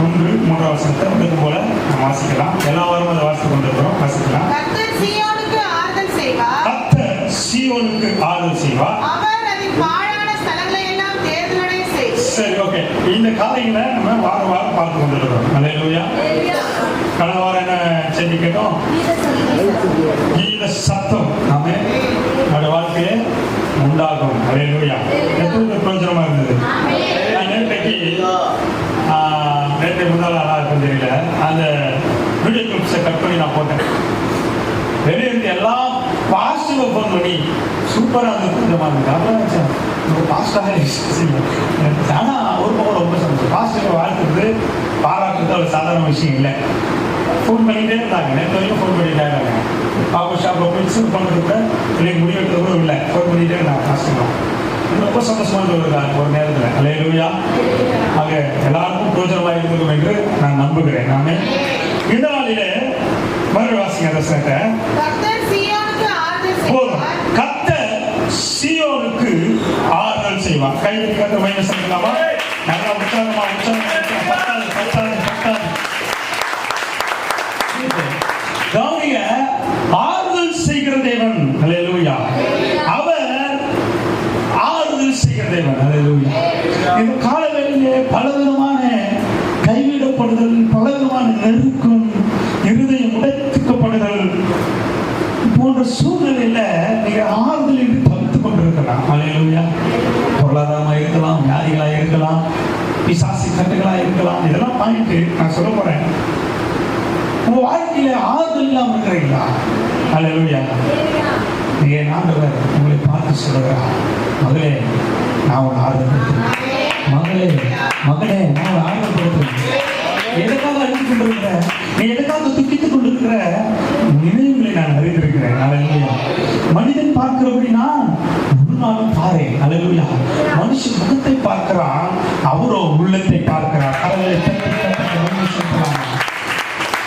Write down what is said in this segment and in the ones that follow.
1, 3 வசனத்தை வழக்கம் போல நாம் வாசிக்கலாம். எல்லா வாரமும் அதை வாசித்து கொண்டிருக்கிறோம். வாசிக்கலாம். கர்த்தர் சீயோனுக்கு ஆறுதல் செய்வார். கர்த்தர் சீயோனுக்கு ஆறுதல் செய்வார். அவர் அதின் பாழான ஸ்தலங்களை எல்லாம் தேர்தலடைய செய்வார். சரி, ஓகே. இந்த காரியங்களை நம்ம வாரம் பார்த்து கொண்டிருக்கிறோம். அல்லேலூயா. கடந்த வாரம் என்ன செஞ்சு கேட்டோம்? கீத சத்தம் நாம நம்முடைய வாழ்க்கையிலே உண்டாகும். அல்லேலூயா. எத்தனை பிரயோஜனமா இருந்தது? நேற்று முன்னாள் நல்லா இருக்கும் தெரியல, அந்த வீடியோ கிளிப்ஸை கட் பண்ணி நான் போட்டேன். வெளியே இருந்து எல்லாம் பாசிட்டிவாக ஃபோன் பண்ணி சூப்பராக வந்து கொஞ்சமாக இருந்தது. அப்புறம் நினச்சேன் பாசிட்டிவாக. ஆனால் ஒரு பக்கம் ரொம்ப சந்தோஷம். பாசிட்டிவாக வாழ்த்துறது பாராட்டுறது அவ்வளோ சாதாரண விஷயம் இல்லை. ஃபோன் பண்ணிகிட்டே இருந்தாங்க. நேற்று வரைக்கும் ஃபோன் பண்ணிகிட்டே இருந்தாங்க. அவங்க ஷாப்பில் போய் சிறு பண்ணுறது கூட இல்லை, முடிவெடுக்கிறது கூட இல்லை. ஃபோன் பண்ணிகிட்டே இருந்தாங்க. பாசிட்டிவாக ரொம்ப சந்தோஷமாக ஒரு நேரத்தில். அல்லேலூயா. ஆக எல்லாருக்கும் பிரோஜனமாக இருக்கும் என்று நான் நம்புகிறேன். நானே இந்த நாளிலே மறுவாசிங்க ரசத்தை கர்த்தர் சீயோனுக்கு ஆறுதல் செய்வார். கர்த்தர் சீயோனுக்கு ஆறுதல் செய்வார். கையில் கர்த்தர் மைனஸ் பண்ணலாமா? நல்லா உற்சாகமா கவனிய ஆறுதல் செய்கிற தேவன். அல்லேலூயா. அவர் ஆறுதல் செய்கிற தேவன். அல்லேலூயா. இந்த காலவெளியிலே பலவிதமான கைவிடப்படுதல், பலவிதமான நெருக்கம், இருதயம் உடைத்துக்கப்படுதல் போன்ற சூழ்நிலையில நீங்க ஆறுதல் என்று தவித்துக் கொண்டிருக்கலாம். அல்லேலூயா. பொருளாதாரமா இருக்கலாம், வியாதிகளா இருக்கலாம், பிசாசி கட்டுகளா இருக்கலாம். இதெல்லாம் பாயிண்ட் நான் சொல்ல போறேன். உங்க வாழ்க்கையில ஆறுதல் இல்லாம இருக்கிறீங்களா? அல்லேலூயா. நீங்க ஆண்டவர் உங்களை பார்த்து சொல்லுகிறார், மகளே நான் உன் ஆறுதல், மகளே மகளே நான் உன் ஆறுதல். எதுக்காக அழிந்து கொண்டிருக்கிற, நீ எதுக்காக துக்கித்துக் கொண்டிருக்கிற நினைவுகளை நான் அறிந்திருக்கிறேன். அல்லேலூயா. மனிதன் பார்க்கிறபடி நான் ஒரு நாளும் பாரு. அல்லேலூயா. மனுஷன் முகத்தை பார்க்கிறான், அவரோ உள்ளத்தை பார்க்கிறார்.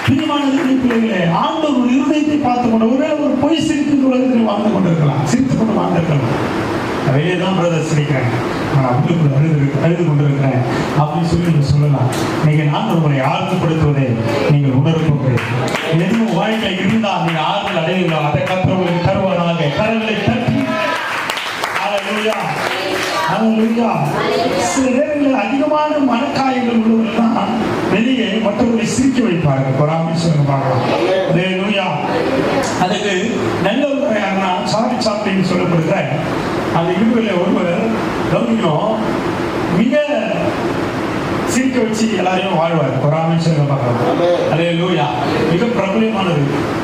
பிரியமானவர்களே, ஆண்டவர் இருதயத்தை பார்த்து கொண்டு ஒரே ஒரு பொய் சிரித்து உலகத்தில் வாழ்ந்து கொண்டிருக்கலாம், சிரித்துக் கொண்டு வாழ்ந்திருக்கலாம். வெளியே தான் பிரதர் சிரிக்கிறேன், நான் அவங்களுக்குள்ள அழுது கொண்டிருக்கிறேன் அப்படின்னு சொல்லி நீங்கள் சொல்லலாம். நீங்கள் ஆண்டவர் உங்களை ஆறுதல்படுத்துவதை நீங்கள் உணர்வுகிறீர்கள். எதுவும் வாழ்க்கை இருந்தால் நீங்கள் ஆறுதல் அடைவீங்களோ அதை கர்த்தர் தருவாராக. கரங்களை தட்டி அல்லேலூயா. அல்லேலூயா. சில நேரங்களில் அதிகமான மனக்காயங்கள் உள்ளவர்கள் தான் வெளியே மற்றவர்களை சிரிக்க வைப்பார்கள். பொறாமை சொல்லுங்க பார்க்கலாம். அல்லேலூயா. அதுக்கு நல்ல ஒரு சாரி சாப்பிட்டு சொல்லப்படுகிற அந்த இடுப்பில் ஒருவர் கவனிக்கணும், மிக சிரிக்க வச்சு எல்லாரையும் வாழ்வார். பொறாமை சொல்லுங்க பார்க்கலாம். அல்லேலூயா. மிக பிரபலமானது.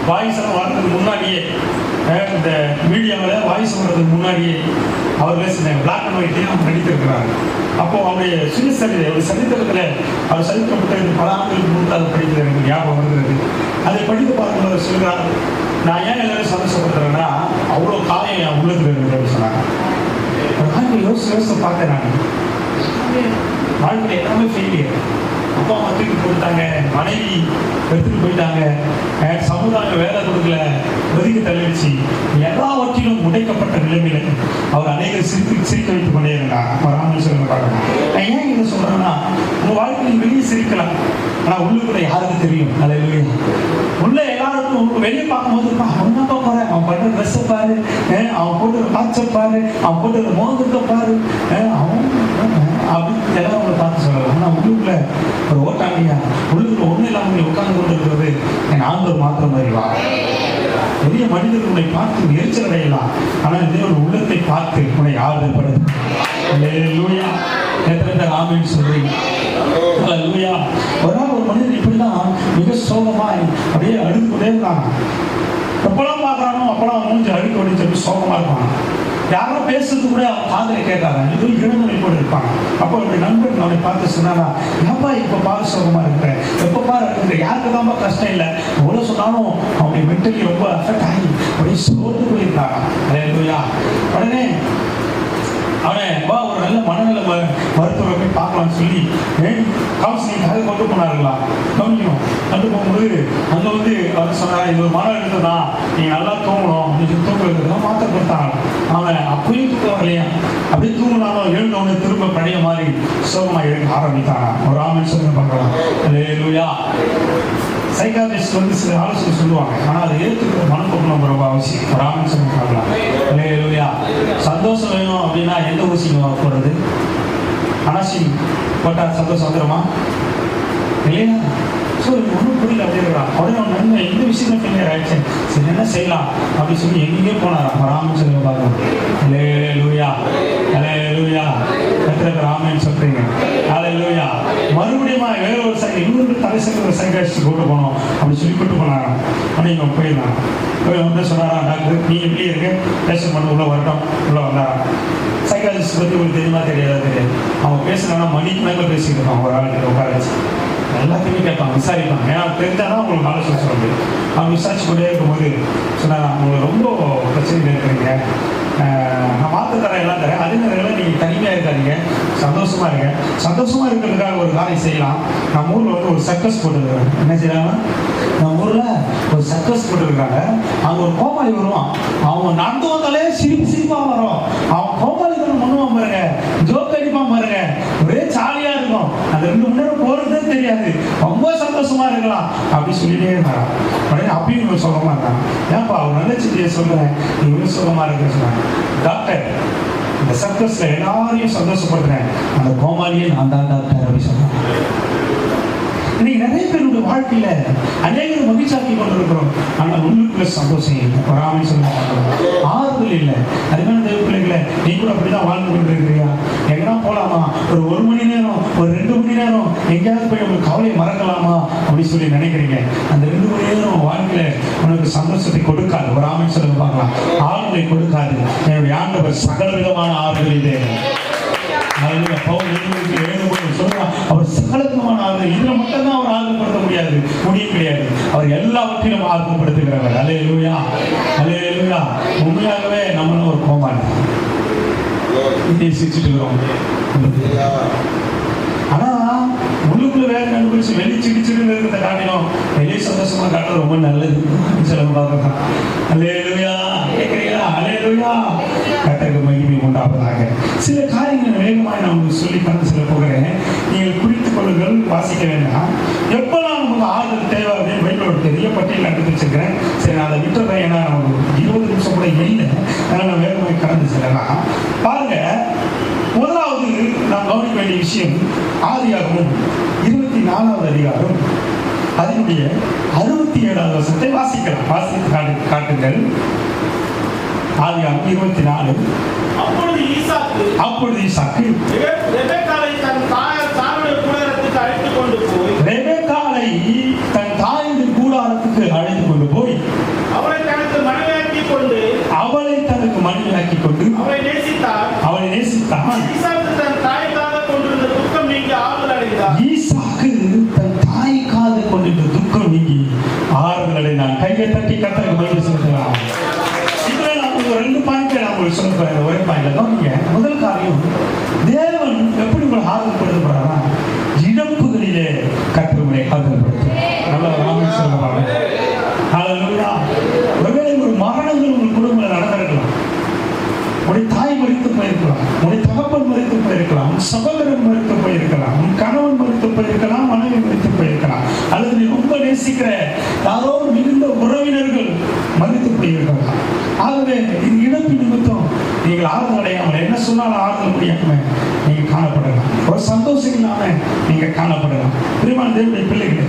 வாய்ஸ் எல்லாம் வர்றதுக்கு முன்னாடியே, இந்த மீடியாவில் வாய்ஸ் வர்றதுக்கு முன்னாடியே அவர் பேசினாங்க. பிளாக் அண்ட் ஒயிட்டையும் அவங்க நடித்திருக்கிறாங்க. அப்போ அவருடைய சுயசரிதை, ஒரு சரித்திரத்தில் அவர் சரித்திரப்பட்ட பல ஆண்டுகளுக்கு முன்பு அதை படிக்கிறது எனக்கு ஞாபகம் வருகிறது. அதை படித்து பார்க்கும்போது சொல்கிறார், நான் ஏன் எல்லாரும் சந்தோஷப்படுத்துறேன்னா அவ்வளோ காயம் என் உள்ளத்தில் இருக்கிறது சொன்னாங்க. யோசிச்சு பார்த்தேன். நான் வாழ்க்கையில் எல்லாமே ஃபெயிலியர். அப்பா அம்மா தூக்கி போட்டாங்க, மனைவி எடுத்துட்டு போயிட்டாங்க, சமுதாயம் வேலை கொடுக்கல, ஒதுக்கி தள்ளிடுச்சு. எல்லாவற்றிலும் உடைக்கப்பட்ட நிலைமையில அவர் அநேக சிரிக்க வைத்துக் கொண்டே இருந்தார். ஒரு ஆண்டு சொல்ல பார்க்கணும். நான் ஏன் இதை சொல்றேன்னா, உங்க வாழ்க்கையில் வெளியே சிரிக்கலாம், ஆனா உள்ளுக்குள்ள யாருக்கு தெரியும்? அல்லேலூயா. உள்ள எல்லாருக்கும் வெளியே பார்க்கும்போது அவன் தான் பாரு, அவன் பண்ற ட்ரெஸ் பாரு, அவன் போட்டு காய்ச்ச பாரு, அவன் போட்டு மோதிரத்தை பாரு, அவன் அப்படின்னு எல்லாம் அவங்களை பார்த்து சொல்லலாம். ஆனா உள்ளுக்குள்ள ஒரு ஓட்டாண்டியா, உள்ளுக்குள்ள ஒண்ணு இல்லாம உட்கார்ந்து கொண்டு இருக்கிறது என் ஆண்டவர் மாத்திரம் அறிவா. பெரிய மனிதர்கள் உன்னை பார்த்து எரிச்சல் அடையலாம், ஆனால் தேவன் உள்ளத்தை பார்த்து உன்னை ஆறுதல் படுது. அல்லேலூயா. எத்தனை பேர் ஆமென் சொல்றீங்க? அல்லேலூயா. ஒரு நாள் ஒரு மனிதன் இப்படிதான் மிக சோகமாய் அப்படியே அழுது கொண்டே இருந்தாங்க. எப்பெல்லாம் பார்க்கறானோ அப்பெல்லாம் மூஞ்சி அழுக்கு அப்படின்னு சொல்லி சோகமா இருப்பாங்க. யாரும் பேசுறது கூட அவன் காதலை கேட்காங்க, இது இளநிலை கூட இருப்பாங்க. அப்போ என்னுடைய நண்பன் அவனை பார்த்து சொன்னானா, ஏப்பா இப்போ பாரு சோகமா இருக்கிறேன், எப்போ பாரு இருக்கிற, யாருக்கு தான்ப்பா கஷ்டம் இல்லை, எவ்வளோ சொன்னாலும் அவனுடைய மென்டலி ரொம்ப அஃபெக்ட் ஆகி அப்படியே சோர்ந்து போயிருந்தாங்க. அல்லேலூயா. உடனே அவனை வா ஒரு நல்ல மனநல மருத்துவரை போய் பார்க்கலாம்னு சொல்லி கவுன்சிலிங்காக கொண்டு போனார்களா. கவனிக்கணும். கொண்டு போகும்போது அங்கே வந்து அவர் சொன்னார், இது ஒரு மனம் இருந்ததா, நீங்கள் நல்லா தூங்கணும் அப்படின்னு தூங்குறதுக்கு மாற்ற கொடுத்தாங்க. அவன் அப்பயும் தூக்கம் வரலையா, அப்படியே தூங்கினாலும் எழுந்தவனே திரும்ப பழைய மாதிரி சோகமாக இருக்க ஆரம்பித்தாங்க. ஒரு ஆமென் சொல்லுங்க பார்க்கலாம். அல்லேலூயா. சைக்காலஜிஸ்ட் வந்து சில ஆலோசனை சொல்லுவாங்க, ஆனால் அதை ஏற்றுக்கிற மனப்பக்குவம் ரொம்ப அவசியம். ஒரு ஆமென் சொல்லுவாங்களா? அல்லேலூயா. சந்தோஷம் வேணும் அப்படின்னா எந்த ஊசிங்க போடுறது? அனாசிங் போட்டால் சந்தோஷம் வந்துடுமா? இல்லையா? ஸோ இது ஒன்றும் புரியல அப்படின்னா உடனே அவன் நன்மை எந்த விஷயத்துல ஃபெயிலியர் ஆயிடுச்சு, சரி என்ன செய்யலாம் அப்படின்னு சொல்லி எங்கேயே போனாராம். ராமன் சொல்லி பார்க்கணும். அல்லேலூயா, அல்லேலூயா. எத்தனை ராமன் சொல்றீங்க? அல்லேலூயா. மறுபடியும் வேற ஒரு இன்னொரு தலைசங்க ஒரு சைக்காலஜிஸ்ட் கூட்டு போனோம் அப்படின்னு சொல்லி கூட்டு போனாராம். ஆனால் இவங்க போயிருந்தான். போய் வந்து சொன்னாராம், டாக்டர் நீ எப்படி இருக்கு, டெஸ்ட் பண்ண உள்ள வரட்டும். உள்ள வந்தாராம். சைக்காலஜிஸ்ட் பற்றி உங்களுக்கு தெரியுமா தெரியாதா? தெரியாது. அவங்க பேசுனாங்கன்னா மணிக்கணக்கில் பேசிட்டு இருப்பாங்க. ஒரு ஆளுக்கு உட்கார வச்சு எல்லாத்தையுமே கேட்பாங்க, விசாரிப்பாங்க. ஏன்னா தெரிஞ்சாதான் உங்களுக்கு ஆலோசனை சொல்ல முடியும். அவங்க விசாரிச்சு கொண்டே இருக்கும்போது சொன்னாங்க, உங்களுக்கு ரொம்ப பிரச்சனைகள் இருக்கிறீங்க, நான் மாற்ற தரேன், எல்லாம் தரேன், அதே நேரத்தில் நீங்கள் தனிமையாக இருக்காதீங்க, சந்தோஷமா இருங்க. சந்தோஷமா இருக்கிறதுக்காக ஒரு காரியம் செய்யலாம். நம்ம ஊரில் வந்து ஒரு சர்க்கஸ் போட்டுருக்காங்க. என்ன செய்யலாமா? நம்ம ஊரில் ஒரு சர்க்கஸ் போட்டுருக்காங்க. அங்கே ஒரு கோமாளி வருவான். அவங்க நடந்து வந்தாலே சிரிப்பாக வரும். அவன் கோமாளித்தனம் பண்ணுவான் பாருங்க, ஜோக் அடிப்பான் பாருங்க, ஒரே ஜாலியாக இருக்கும். அந்த 2 மணி நேரம் போகிறதே தெரியாது, ரொம்ப சந்தோஷமா இருக்கலாம் அப்படி சொல்லிட்டே இருந்தாங்க. உடனே அப்பயும் இவங்க சுகமா இருந்தாங்க. ஏன்ப்பா அவங்க நல்ல செய்தியை சொல்றேன், இவங்க சுகமா இருக்குன்னு சொன்னாங்க. டாக்டர், இந்த சர்க்கஸ்ல எல்லாரையும் சந்தோஷப்படுறேன், அந்த கோமாளியே நான் தான் டாக்டர் அப்படி சொன்னாங்க. இன்னைக்கு நிறைய பேருடைய வாழ்க்கையில அநேகரும் மகிழ்ச்சியாக்கி கொண்டிருக்கிறோம், ஆனால் உள்ளுக்குள்ள சந்தோஷம் இல்லை, பொறாமை சொல்ல ஆறுதல் இல்லை. அதுக்கான தேவ பிள்ளைகளை நீ கூட அப்படிதான் வாழ்ந்து கொண்டு இருக்கிறியா? எங்கன்னா போலாமா? ஒரு 1 மணி நேரம், ஒரு 2 மணி நேரம் எங்கேயாவது போய் உங்களுக்கு கவலையை மறக்கலாமா அப்படின்னு சொல்லி நினைக்கிறீங்க. அந்த 2 மணி நேரம் வாழ்க்கையில உனக்கு சந்தோஷத்தை கொடுக்காது. ஒரு ஆமென் சொல்லுங்க பார்க்கலாம். ஆறுதலை கொடுக்காது. என்னுடைய ஆண்டவர் சகல விதமான ஆறுதல் இதே. அவர் சகலத்துவமான ஆறுதல், இதுல மட்டும்தான் அவர் ஆறுதல்படுத்த முடியும் கிடையாது. அவர் எல்லாவற்றிலும் ஆறுதல்படுத்துகிறவர். அல்லேலூயா, அல்லேலூயா. உண்மையாகவே நம்மளும் ஒரு கோமாளி சிரிச்சுட்டு இருக்கிறோம். ஆனா உள்ளுக்குள்ள வேற கண்டுபிடிச்சு வெளியே சிடிச்சுட்டு இருக்கிறத காட்டிலும் வெளியே சந்தோஷமா காட்ட ரொம்ப நல்லது. சிலவங்க பார்க்கலாம். அல்லேலூயா, கேட்கிறீங்களா? அல்லேலூயா. கர்த்தருக்கு மகிமை உண்டாவதாக. சில காரியங்கள் வேகமாக நான் உங்களுக்கு சொல்லி கடந்து செல்ல போகிறேன். நீங்கள் குறித்துக் கொள்ளுங்கள், வாசிக்க வேண்டாம். எப்பெல்லாம் நமக்கு ஆறுதல் தேவை அப்படின்னு பைபிளோட பெரிய பட்டியல் எடுத்து வச்சிருக்கிறேன். சரி, நான் அதை விட்டுறேன், ஏன்னா நமக்கு 20 நிமிஷம் கூட இல்லை, அதனால நான் வேகமாக கடந்து செல்லலாம். பாருங்க, முதலாவது நாம் கவனிக்க வேண்டிய விஷயம் ஆதியாகமம் 24வது அதிகாரம் அதனுடைய 67வது வசனத்தை வாசிக்கலாம். வாசித்து காட்டுங்கள். ஆதியாகமம் 24. அப்பொழுது ஈசாக்கு ரெபெக்காளை தன் தாயுடைய கூடாரத்துக்கு அழைத்துக் கொண்டு போய் அவளை தனக்கு மனைவியாக்கி கொண்டு அவளை நேசித்தான். ஈசாக்கு தன் தாய்க்காக கொண்டிருந்த துக்கம் நீங்கி ஆறுதல் அடைந்தான். கையை தட்டி கர்த்தருக்கு மகிமை செலுத்தலாம். இதுல நான் ஒரு 2 பாயிண்ட் நான் உங்களுக்கு சொல்ல போறேன். ஒரே பாயிண்ட்ல கவனிங்க. முதல் காரியம், தேவன் எப்படி உங்களை ஆறுதல்படுத்துறாரா? இழப்புகளிலே கர்த்தர் உங்களை ஆறுதல்படுத்துறார். நல்ல ஆமென் சொல்லுவாங்க. ஹல்லேலூயா. ஒருவேளை ஒரு மரணங்கள் உங்கள் குடும்பத்தில் நடந்திருக்கலாம். உடைய தாய் மரித்து போயிருக்கலாம், உடைய தகப்பன் மரித்து போயிருக்கலாம், உன் சகோதரன் மரித்து போயிருக்கலாம், உன் கணவன் மரித்து போயிருக்கலாம், மனைவி மரித்து போயிருக்கலாம், அல்லது நீ ரொம்ப நேசிக்கிற யாரோ மிகுந்த உறவினர்கள் மரித்து போயிருக்கலாம். ஆகவே இது இழப்பு நிமித்தம் நீங்கள் ஆறுதல் அடையாமல், என்ன சொன்னாலும் ஆறுதல் முடியாம நீங்க காணப்படலாம். ஒரு சந்தோஷம் இல்லாம நீங்க காணப்படலாம். பிரியமான தேவனுடைய பிள்ளைகளே,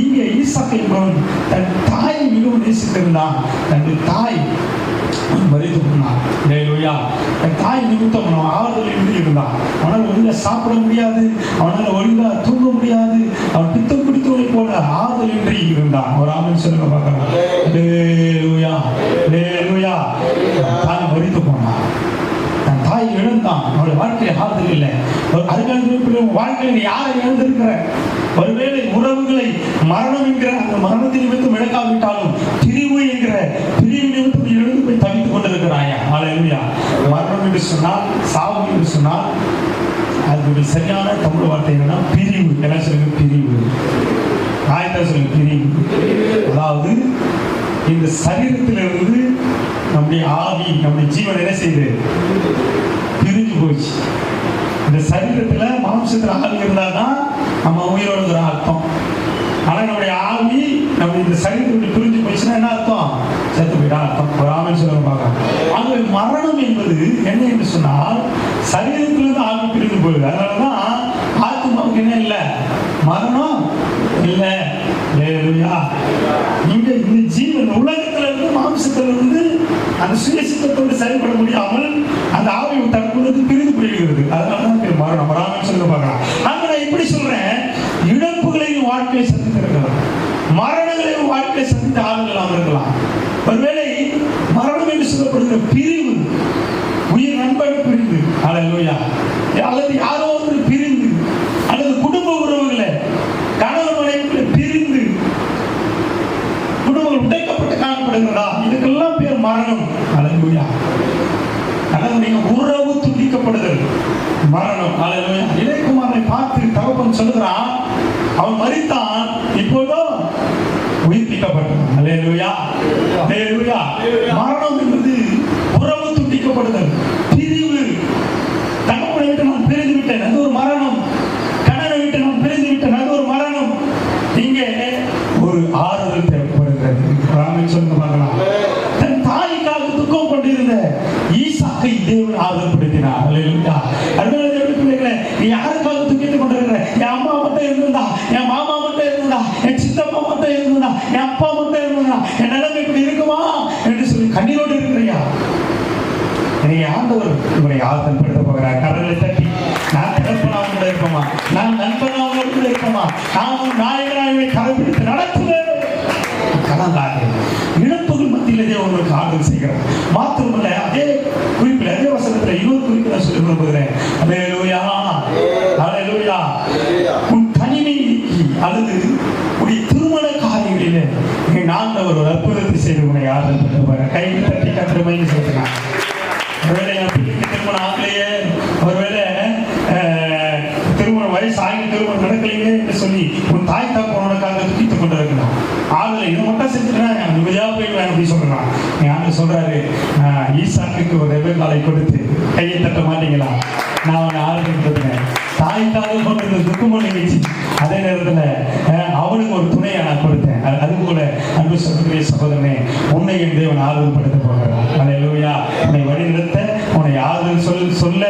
இங்கே ஈசாக்கு என்பவன் தன் தாயை மிகவும் நேசித்திருந்தான். தன்னுடைய தாய் மரித்து போனார். ஹல்லேலூயா. தன் தாய் நிமித்தம் அவன் ஆறுதலின்றி இருந்தான். அவனால் ஒழுங்கா சாப்பிட முடியாது, அவனால் ஒழுங்கா தூங்க முடியாது, அவன் பித்தம் பிடித்தவனை போல ஆறுதலின்றி இருந்தான். ஒரு ஆமென் சொல்லுங்க பார்க்கலாம். ஹல்லேலூயா, ஹல்லேலூயா. தாய் மரித்து போனான், தன் தாய் இழந்தான். அவளுடைய வாழ்க்கையில ஆறுதல் இல்லை. அதுக்காக வாழ்க்கையில் யாரை இழந்திருக்கிற, ஒருவேளை உறவுகளை மரணம் என்கிற அந்த மரணத்தின் நிமித்தம் இழக்காவிட்டாலும் பிரிவு என்கிற பிரிவு நிமித்தம் எழுந்து போய் தவித்துக் கொண்டிருக்கிறாயா? ஹல்லேலூயா. மரணம் என்று சொன்னால், சாவு என்று சொன்னால், அதனுடைய சரியான தமிழ் வார்த்தை என்னன்னா பிரிவு. என்ன சொல்லுங்க? பிரிவு. ஆயத்தான் சொல்லுங்க, பிரிவு. அதாவது இந்த சரீரத்திலிருந்து நம்முடைய ஆவி, நம்முடைய ஜீவன் என்ன செய்யுது? பிரிஞ்சு போச்சு. இந்த சரீரத்துல மாம்சத்துல ஆவி இருந்தால்தான் நம்ம உயிரோடு அர்த்தம். ஆனா நம்முடைய ஆவி நம்ம இந்த சரீரத்தை பிரிஞ்சு போச்சுன்னா என்ன அர்த்தம்? செத்து போயிட்டா அர்த்தம். ஒரு ஆமென் சொல்லுங்க பார்க்கலாம். ஆகவே மரணம் என்பது என்ன என்று சொன்னால் சரீரத்திலிருந்து ஆவி பிரிந்து போகுது. அதனாலதான் ஆத்மாவுக்கு என்ன இல்லை? மரணம் இல்லை. இங்க இந்த ஜீவன் உலகத்துல இருந்து மாம்சத்துல இருந்து அந்த சுயசித்தத்தோடு செயல்பட முடியாமல் அந்த ஆவி தற்பொழுது பிரிந்து போய்கிறது. அதனாலதான் மரணம். மரணம் சொல்ல பார்க்கலாம். அங்க நான் இப்படி சொல்றேன், இழப்புகளையும் வாழ்க்கையை சந்தித்திருக்கலாம், மரணங்களையும் வாழ்க்கையை சந்தித்த ஆளுங்களாக இருக்கலாம். ஒருவேளை மரணம் என்று சொல்லப்படுகிற பிரிவு, உயிர் நண்பன் பிரிந்து, அல்லேலூயா, அல்லது யாரோ ஒன்று பிரிந்து, அல்லது குடும்ப உறவுகளை கணவன் மனைவிகளை பிரிந்து குடும்பங்கள் உடைக்கப்பட்டு காணப்படுகிறதா? இதுக்கெல்லாம் பேர் மரணம். அல்லேலூயா. அதனுடைய உறவு துண்டிக்கப்படுதல் மரணம். அல்லேலூயா. இளையகுமாரனை பார்த்து தகப்பன் சொல்லுகிறான், அவன் மரித்தான், இப்போதோ உயிர்ப்பிக்கப்பட்டான். அல்லேலூயா. அல்லேலூயா. மரணம் என்பது உறவு துண்டிக்கப்படுதல், பிரிவு. தகப்பனை விட்டு நான் பிரிந்து விட்டேன், அது ஒரு மரணம். கணவனை விட்டு நான் பிரிந்து விட்டேன், அது ஒரு மரணம். இங்கே ஒரு ஆறுதல் தேவைப்படுகிறது. சொல்லுங்க பார்க்கலாம். தன் தாய்க்காக துக்கம் கொண்டிருந்த ஈசாக்கை தேவன் ஆறுதல்படுத்தினார். அல்லேலூயா. அதனால தேவனுடைய பிள்ளைகளே, நீ யாருக்காக துக்கித்துக் கொண்டிருக்கிற? என் அம்மா மட்டும் இருந்திருந்தா, என் மாமா மட்டும் இருந்திருந்தா, என் சித்தப்பா மட்டும் இருந்திருந்தா, என் அப்பா மட்டும் இருந்திருந்தா, என் நிலைமை இப்படி இருக்குமா என்று சொல்லி கண்ணீரோடு இருக்கிறையா? என்னை ஆண்டவர் உங்களை ஆறுதல்படுத்த போகிறார். கடலை தட்டி, நான் திறப்பனாக இருப்போமா, நான் நண்பனாக இருப்போமா, நான் நாயகனாக கடைபிடித்து நடத்துவேன். இழப்புகள் மத்தியிலே உங்களுக்கு ஆறுதல் செய்கிறார். மாத்திரமல்ல, அதே குறிப்பில், அதே வசனத்தில் இன்னொரு குறிப்பில் நான் சொல்ல விரும்புகிறேன். அல்லேலூயா. அல்லேலூயா. உன் தனிமை அல்லது உடைய திருமண காரியங்களிலே ஆண்டவர் ஒரு அற்புதத்தை செய்து உன்னை ஆறுதல் பண்ணுவார். கை தட்டி கத்திரமைன்னு சொல்லுகிறார். ஒருவேளை என் பிள்ளைக்கு திருமணம் ஆகலையே, ஒருவேளை திருமணம் வயசு ஆகி திருமணம் நடக்கலையே என்று சொல்லி உன் தாய் தகப்பனுக்காக துக்கித்துக் கொண்டிருக்கிறான். ஆகலை, இதை மட்டும் செஞ்சுட்டேன் நிம்மதியாக போயிடுவேன் அப்படின்னு சொல்றான். ஆண்டு சொல்றாரு, ஈசாக்குக்கு ஒரு ரெபேக்காளை கொடுத்து கையை தட்ட மாட்டீங்களா? நான் அவனை ஆறுதல் கொடுத்தேன். தாய்க்காக கொண்டு துக்கம் நிகழ்ச்சி, அதே நேரத்தில் அவனுக்கு ஒரு துணையை நான் கொடுத்தேன். அது போல அன்பு சகோதரிய சகோதரனே, உன்னை என் தேவன் ஆறுதல் படுத்த போகிறான். அல்லேலூயா. உன்னை வழிநிறுத்த, உன்னை ஆறுதல் சொல்ல,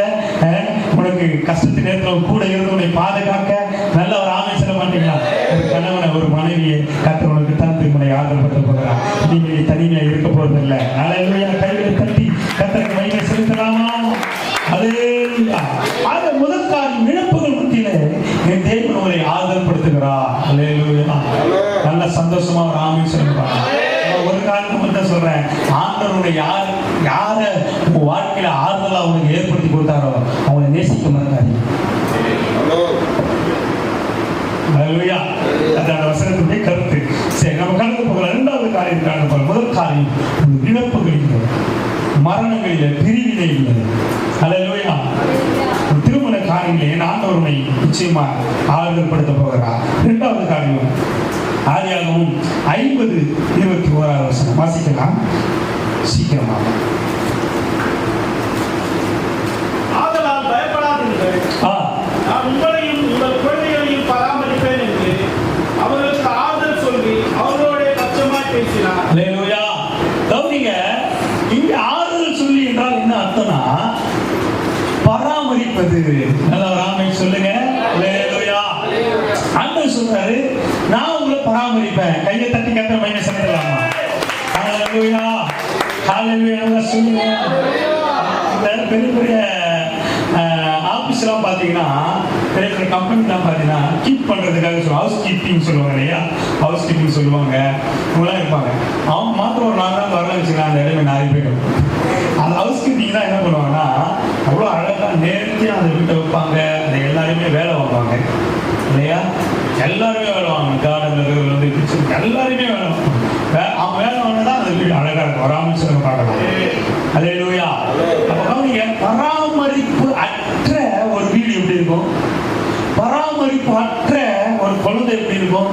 உனக்கு கஷ்டத்து நேரத்தில் கூட இருந்து உன்னை பாதுகாக்க நல்ல ஒரு ஆமை செல்ல மாட்டீங்களா? ஒரு கணவனை, ஒரு மனைவியை கர்த்தர் உனக்கு தந்து உன்னை ஆறுதல் படுத்த போகிறான். நீங்க தனிமையா இருக்க போறதில்லை. அல்லேலூயா. கைகளை தட்டி கர்த்தருக்கு மகிமை செலுத்தலாமா? அல்லேலூயா. ஆக முதல் காரியம், இழப்புகள் மத்தியிலே என் தேவன் உங்களை ஆறுதல் படுத்துகிறார். அல்லேலூயா. நல்ல சந்தோஷமா ஒரு ஆமை சொல்லுவாங்க. ஒரு காரணம் மட்டும் சொல்றேன், ஆண்டவருடைய யார உங்க வாழ்க்கையில ஆறுதலா அவங்களுக்கு ஏற்படுத்தி கொடுத்தாரோ அவங்களை நேசிக்க மாட்டாங்க. அல்லேலூயா. அந்த வசனத்துடைய கருத்து. சரி, நம்ம கடந்து போகலாம். இரண்டாவது காரியம் கடந்து போகலாம். முதல் காரியம், இழப்புகளில், மரணங்களில, பிரிவினையில். அல்லேலூயா. திருமண காரியங்களில் ஆண்டவரை நிச்சயமா ஆறுதல் படுத்த போகிறார். இரண்டாவது காரியம், ஆதியாகமம் 50:21 வாசிக்கலாம் சீக்கிரமாக. ஆதலால் பயப்படாதீர்கள், நான் உங்களையும் உங்கள் குழந்தைகளையும் பராமரிப்பேன் என்று அவர்களுக்கு ஆறுதல் சொல்லி அவர்களோட பட்சமாய் பேசினார். அல்லேலூயா. கவனிங்க, இங்க ஆறுதல் சொல்லி என்றால் என்ன அர்த்தம்னா, பராமரிப்பது. நல்ல ராமை சொல்லுங்க. அல்லேலூயா. ஆண்டவர் சொல்றாரு, நான் உங்களை பராமரிப்பேன். கையை தட்டி கத்திர மைய செலுத்தலாமா? அல்லேலூயா. அல்லேலூயா. சொல்லுங்க. பெரிய பெரிய ஆபீஸ்லாம் பார்த்தீங்கன்னா, பெரிய பெரிய கம்பெனிலாம் பார்த்தீங்கன்னா கீப் பண்ணுறதுக்காக ஹவுஸ் கீப்பிங் சொல்லுவாங்க இல்லையா? ஹவுஸ் கீப்பிங் சொல்லுவாங்க, இவங்களாம் இருப்பாங்க. அவங்க மாத்திரம் ஒரு 4 நாள் வரலாம் வச்சுக்கலாம், அந்த இடமே நாரி போயிடும். அந்த ஹவுஸ் கீப்பிங் தான் என்ன பண்ணுவாங்கன்னா, அவ்வளோ அழகாக நேர்த்தியாக அந்த வீட்டை வைப்பாங்க. அந்த எல்லாருமே வேலை வாங்குவாங்க இல்லையா? எல்லாருமே வேலை வாங்க, கார்டனில் வந்து கிச்சன் எல்லாருமே வேலை வாங்குவாங்க. அவங்க வேலை வாங்கினா அந்த வீடு அழகாக இருக்கும். வராமல் சொல்ல பார்க்கலாம். அல்லேலூயா. அப்போ நீங்க பராமரிப்பு அற்ற ஒரு வீடு எப்படி இருக்கும்? பராமரிப்பு அற்ற ஒரு குழந்தை எப்படி இருக்கும்?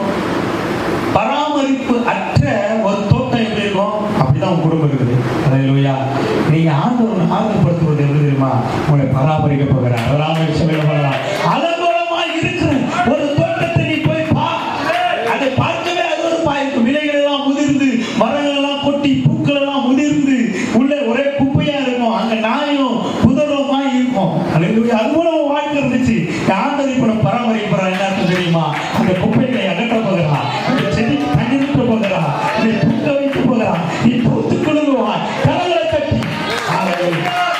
பராமரிப்பு அற்ற ஒரு தோட்டம் எப்படி இருக்கும்? அப்படிதான் உங்க குடும்பம் இருக்குது. அல்லேலூயா. நீங்க ஆண்டவரை ஆறுதல்படுத்துவது எப்படி தெரியுமா? உங்களை பராமரிக்க போகிறார். பராமரிக்க சொல்லலாம். அலங்கோலமா இருக்கிற ஒரு தோட்டத்தை நீ போய் அதை குப்பைகளை அகற்ற போகிறார். இந்த செடிக்கு தண்ணீர் போகிறார். இதை தூக்க வைத்து போகிறார். நீ தூத்துக் கொள்ளுவாய். கரங்களை தட்டி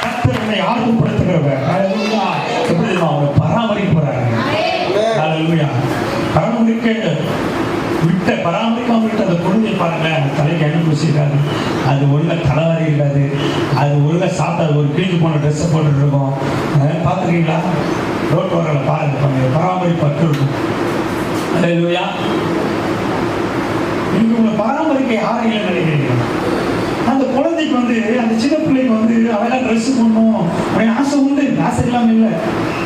கர்த்தர் உன்னை ஆர்வப்படுத்துகிறவர். ஹல்லேலூயா. எப்படி அவனை பராமரிக்கிறார். ஹல்லேலூயா. பராமரிக்காம விட்டு அந்த குழந்தைய பாருங்களேன், தலைக்கு எண்ணெய் பூசிருக்காது, அது ஒழுங்கா தலைவாரி இருக்காது, அது ஒழுங்கா சாப்பிடாது, ஒரு கிழிஞ்சு போன ட்ரெஸ்ஸை போட்டுட்டு இருக்கோம். பார்த்துருக்கீங்களா? ரோட்டு வரல பாருங்க, பராமரிப்பற்று இருக்கும். ஹல்லேலூயா. நீங்க உங்களை பராமரிக்க யாரும் இல்லை நினைக்கிறீங்க. அந்த குழந்தைக்கு அந்த சின்ன பிள்ளைக்கு அழகா ட்ரெஸ் போடணும் அப்படின்னு ஆசை உண்டு. ஆசை இல்லாம இல்லை.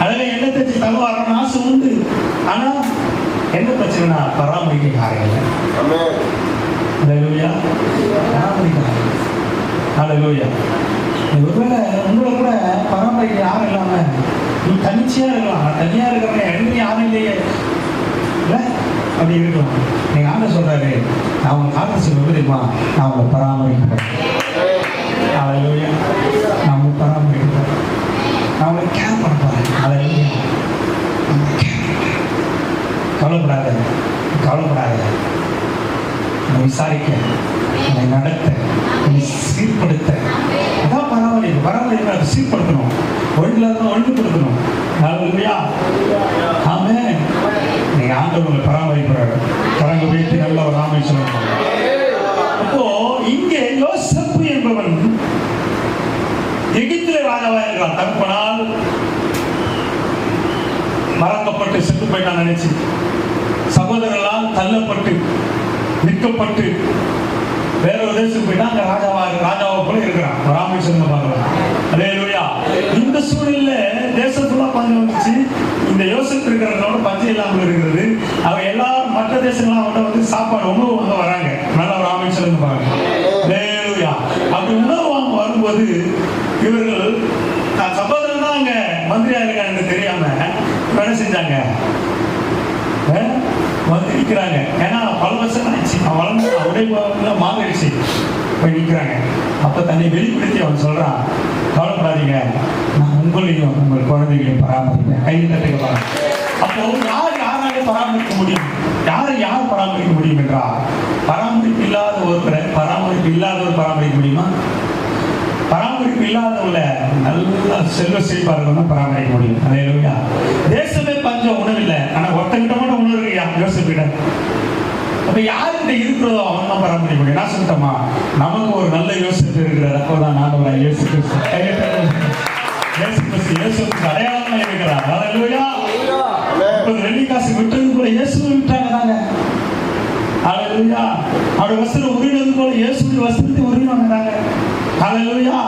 அழகா எண்ணெய் தேய்ச்சி தலவாரணும் ஆசை உண்டு. ஆனா என்ன பிரச்சனைனா பராமரிக்க யாரும் இல்லை. ஹல்லேலூயா. பராமரிக்க ஹல்லேலூயா. ஒருவேளை உங்களை கூட பராமரிக்க யாரும் இல்லாம நீ தனிச்சியா இருக்கலாம். தனியா இருக்கிறவங்க எனக்கு யாரும் இல்லையே இல்லை அப்படி இருக்கலாம். நீங்க ஆண்ட சொல்றாரு, நான் உங்க ஆண்ட சொல்ல தெரியுமா, நான் உங்களை பராமரிக்கிறேன். ஹல்லேலூயா. நான் உங்களை பராமரிக்கிறேன். நான் உங்களை கேர் பண்ண போறேன். ஹல்லேலூயா. கவலைப்படாத, கவலைப்படாத. என்னை விசாரிக்க, என்னை நடத்த, என்னை சீர்படுத்த, அதான் பராமரிப்பு. பராமரிப்பு அதை சீர்படுத்தணும், ஒழுங்கில் ஒழுங்குபடுத்தணும். ஹல்லேலூயா. ஆமென். நீங்க ஆண்டவர் உங்களை பராமரிக்கிறார். கரங்க வைத்து நல்ல ஒரு ஆமென் சொல்லணும். அப்போ இங்கே யோசேப்பு என்பவன் எகிப்திலே ராஜாவா இருக்கிறான். தகப்பனால் மறக்கப்பட்டு செத்து போயிட்டான் நினைச்சு, சகோதரர்களால் தள்ளப்பட்டு நிற்கப்பட்டு வேற ஒரு தேசத்துக்கு போயிட்டா அங்க ராஜாவை போல இருக்கிறான். ராமேஸ்வரம் பார்க்கலாம். ஹல்லேலூயா. இந்த சூழல்ல தேசம் ஃபுல்லா பஞ்சம் வந்துச்சு. இந்த யோசேப்பு இருக்கிறவங்களோட பஞ்சம் இல்லாமல் இருக்கிறது. அவ எல்லாரும் மற்ற தேசங்கள்லாம் அவங்கள்ட்ட சாப்பாடு உணவு வராங்க. நல்லா ராமேஸ்வரம் பாருங்க. ஹல்லேலூயா. அப்படி உணவு வாங்க வரும்போது இவர்கள் தான் சகோதரன் தான் அங்க மந்திரியா இருக்கான்னு தெரியாம என்ன செஞ்சாங்க, வந்து நிற்கிறாங்க. ஏன்னா பல வருஷம் ஆயிடுச்சு, வளர்ந்து உடைய மாறிடுச்சு, போய் நிற்கிறாங்க. அப்ப தன்னை வெளிப்படுத்தி அவன் சொல்றான், கவலைப்படாதீங்க, நான் உங்களையும் உங்கள் குழந்தைகளையும் பராமரிப்பேன். கையில் தட்டுக்க பாருங்க. அப்போ யாரால பராமரிக்க முடியும்? யார் பராமரிக்க முடியும் என்றால், பராமரிப்பு இல்லாத ஒருவரை பராமரிப்பு இல்லாதவர் பராமரிக்க முடியுமா? பராமரிப்பு இல்லாதவங்கள நல்லா செல்வ செழிப்பாளர்கள் தான் பராமரிக்க முடியும். ஹல்லேலூயா. தேசமே பஞ்சம், உணவு இல்லை. ஆனா ஒருத்தங்கிட்ட மட்டும் உணவு இருக்கு, யோசிப்பிட. அப்ப யாருக்கிட்ட இருக்கிறதோ அவன் தான் பராமரிக்க முடியும். நான் சொல்லிட்டோமா, நமக்கு ஒரு நல்ல யோசிப்பு இருக்கிறார். அப்போதான் நான் யோசிப்பு அடையாளமா இருக்கிறார். ஹல்லேலூயா. இப்ப வெள்ளிக்காசு விட்டது போல இயேசுவை விட்டாங்க நாங்க. ஹல்லேலூயா. அவருடைய வஸ்திரம் உரினது போல இயேசுடைய வஸ்திரத்தை உரினாங்க. ஹல்லேலூயா.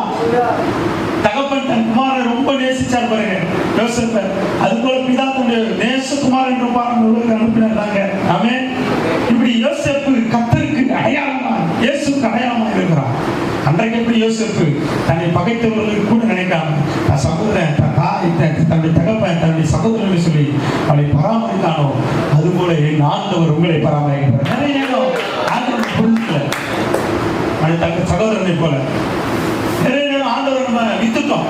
தகப்பன் தன் குமாரனை ரொம்ப நேசிச்சார் பாருங்க யோசேப்பு. அது போல பிதா தன்னுடைய நேசகுமாரன் என்று அனுப்பினாங்க. ஆமென். இப்படி யோசேப்பு கர்த்தருக்கு அடையாளமா, இயேசுக்கு அடையாளமா இருக்கிறார். அன்றைக்கு எப்படி யோசேப்பு தன்னை பகைத்தவர்களுக்கு கூட நினைக்காம தன் சகோதரன், தன் தாய், தன்னுடைய தகப்பன், தன்னுடைய சகோதரனை சொல்லி அவளை பராமரித்தானோ, அதுபோல என் ஆண்டவர் உங்களை பராமரிக்கிறார். நிறைய நேரம் ஆண்டவர் புரிஞ்சுக்கல, தங்க சகோதரனை போல நிறைய நேரம் ஆண்டவர் நம்ம வித்துட்டோம்.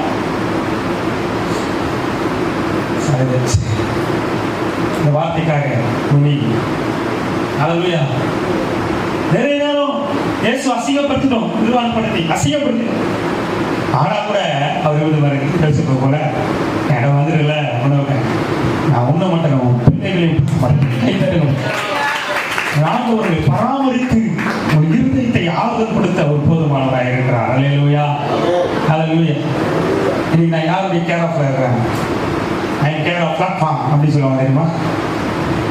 இந்த வார்த்தைக்காக துணி. ஹல்லேலூயா. நிறைய நேரம் இயேசு அசிங்கப்படுத்திட்டோம், நிர்வாணப்படுத்தி அசிங்கப்படுத்திட்டோம். ஆனா கூட அவர் பேசுறது போல இடம் வந்துடல உணவு, நான் உண்ண மாட்டேன், பிள்ளைகளையும் கை தட்டணும். ஆண்டவர்களை பராமரித்து ஒரு இருதயத்தை ஆறுதல் கொடுத்த ஒரு போதுமானவராக இருக்கிறார். ஹல்லேலூயா. ஹல்லேலூயா. இன்னைக்கு நான் யாருடைய கேர் ஆஃப்ல இருக்கிறேன்? I am care of platform அப்படி சொல்லுவாங்க தெரியுமா?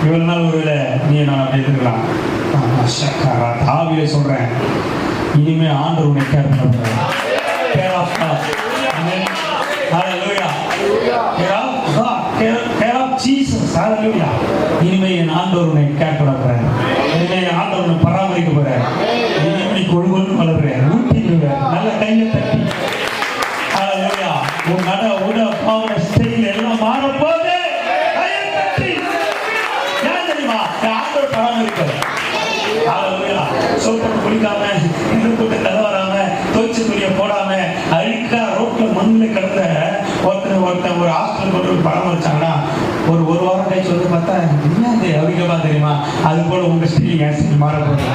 இவ்வளவு நாள் ஒருவேளை நீ நான் அப்படி இருக்கலாம். ஆவியில சொல்றேன், இனிமே ஆண்டவர் உன்னை கேர் பண்ணுறார். Care of God. Hallelujah. Care of God. Care of Jesus. Hallelujah. இனிமே என் ஆண்டவர் உன்னை கேர் பண்ண போறார். இனிமே என் ஆண்டவர் உன்னை பராமரிக்க போறார். இனிமே கொள்கொண்டு வளர்றேன், ஊட்டிடுவேன். நல்ல கையை தட்டி. ஹல்லேலூயா. உன் நட உட பாவன ஸ்டைல் எல்லாம் மாறப்போகுது. கையை தட்டி. ஏன் தெரியுமா? ஆண்டவர் பராமரிப்பார். ஹல்லேலூயா. சோப்பு குளிக்காம, இந்த கூட்ட தலை வராம, தோச்சு துணியை போடாம, அழுக்கா ரோட்ல மண்ணில் கிடந்த ஒருத்தர் ஒருத்தன் ஒரு ஹாஸ்டல் கொண்டு போய் பராமரிச்சாங்கன்னா ஒரு வாரம் கழிச்சு வந்து பார்த்தா என்னது அதிகமா தெரியுமா? அது போல உங்க ஸ்டீலிங் ஆசிட் மாறப்படும்.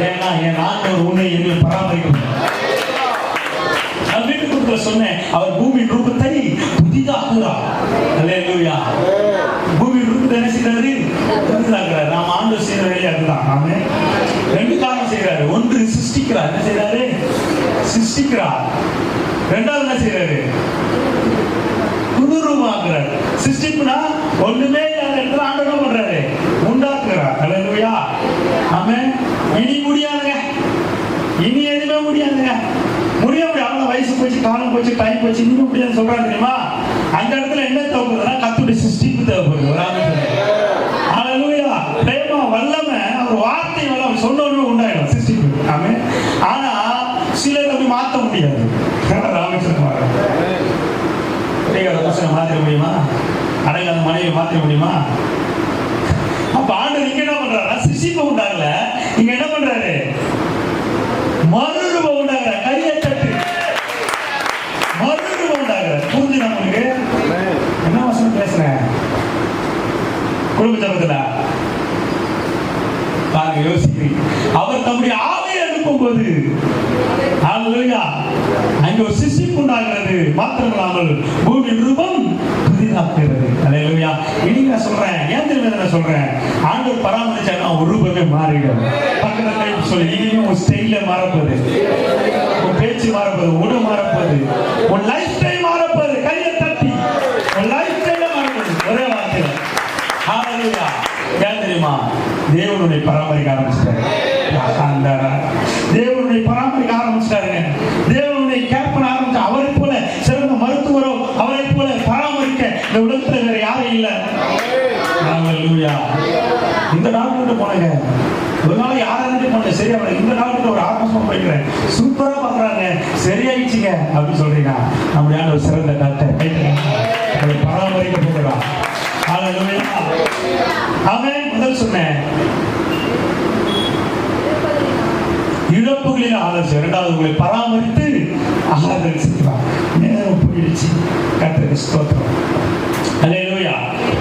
ஏன்னா என் ஆண்டவர் உன்னை என்னை பராமரிக்கணும். நான் வீட்டுக்கு சொன்னேன், அவர் பூமியின் ரூபத்தை புதிதாக்குறார். அல்லேலூயா. பூமியின் ரூபத்தை என்ன செய்யறாரு? புதிதாக்குறாரு. நாம் ஆண்டவர் செய்யற வேலையை அதுதான். நாம ரெண்டு காரணம் செய்யறாரு. ஒன்று சிருஷ்டிக்கிறார். என்ன செய்யறாரு? சிருஷ்டிக்கிறார். ரெண்டாவது என்ன செய்யறாரு? புதுரூபமாக்குறார். சிருஷ்டிப்புனா ஒண்ணுமே இல்லாத இடத்துல ஆண்டவர் பண்றாரு, உண்டாக்குறார். அல்லேலூயா. ஆமென். இனி முடியாதுங்க, இனி எதுவுமே முடியாதுங்க. முடிய முடியாது. வயசு போச்சு, காலம் போச்சு, டைம் போச்சு, இன்னும் முடியாது சொல்றாங்க தெரியுமா? அந்த இடத்துல என்ன தேவைப்படுதுன்னா கர்த்தருடைய சிருஷ்டிப்பு தேவைப்படுது. அல்லேலூயா. பிரேமா வல்லமை, அவர் வார்த்தை வல்லமை சொன்னோன்னு உண்டாயிடும் சிருஷ்டிப்பு. ஆமென். ஆனா சிலர் அப்படி மாற்ற முடியாது. ராமேஸ்வரம் மாற்ற முடியுமா? அடங்காத மனைவி மாற்ற முடியுமா? அப்ப ஆண்டவர் இங்க என்ன பண்றாரு? சிருஷ்டிப்பு உண்டாகல, இங்க என்ன பண்றாரு? மறுரூபம் உண்டாகிற கையை தட்டு மறுரூபம் உண்டாகிற. புரிஞ்சு நம்மளுக்கு என்ன வசனம் பேசுறேன்? குடும்ப ஜபத்துல பாருங்க, யோசிக்கிறீங்க. அவர் தம்முடைய ஆவியை அனுப்பும் போது அங்க ஒரு சிருஷ்டிப்பு உண்டாகிறது. மாத்திரமில்லாமல் பூமியின் ரூபம் புதிதாக்குகிறது. அல்லேலூயா. இன்னைக்கு நான் சொல்றேன், ஏன் தெரியுமா நான் சொல்றேன்? ஆண்டவர் பராமரிச்சாங்கன்னா ஒரு ரூபமே மாறிடும். பக்கத்துல சொல்லி இனியும் உன் ஸ்டைல மாறப்போகுது, உன் பேச்சு மாறப்போகுது, உடல் மாறப்போகுது, உன் லைஃப் ஸ்டைல் மாறப்போகுது. கையை தட்டி உன் லைஃப் ஸ்டைல மாறப்போகுது. ஒரே வார்த்தையில. ஹalleluya. ஏன் தெரியுமா? தேவனுடைய பராமரிக்க ஆரம்பிச்சிட்டாரு. தேவனுடைய பராமரிக்க ஆரம்பிச்சிட்டாருங்க. தேவனுடைய கேர் பண்ண ஆரம்பிச்சு. அவரை போல சிறந்த மருத்துவரோ, அவரை போல பராமரிக்க இந்த உலகத்துல வேற யாரும் இல்லை. ஹalleluya. இந்த டாக்டர் போனங்க ஒரு நாள் யாராவது பண்ண சரியா, இந்த டாக்டர் ஒரு ஆத்மசம் போய்க்கிறேன், சூப்பரா பாக்குறாங்க, சரியாயிடுச்சுங்க அப்படின்னு சொல்றீங்க. நம்முடைய ஒரு சிறந்த டாக்டர் பராமரிக்க போகிறான். அவன் முதல் சொன்னேன் இழப்புகளில் ஆலோசனை. இரண்டாவது உங்களை பராமரித்து ஆதரிச்சுக்கிறான். நேரம் போயிடுச்சு. கர்த்தருக்கு ஸ்தோத்திரம். அல்லேலூயா.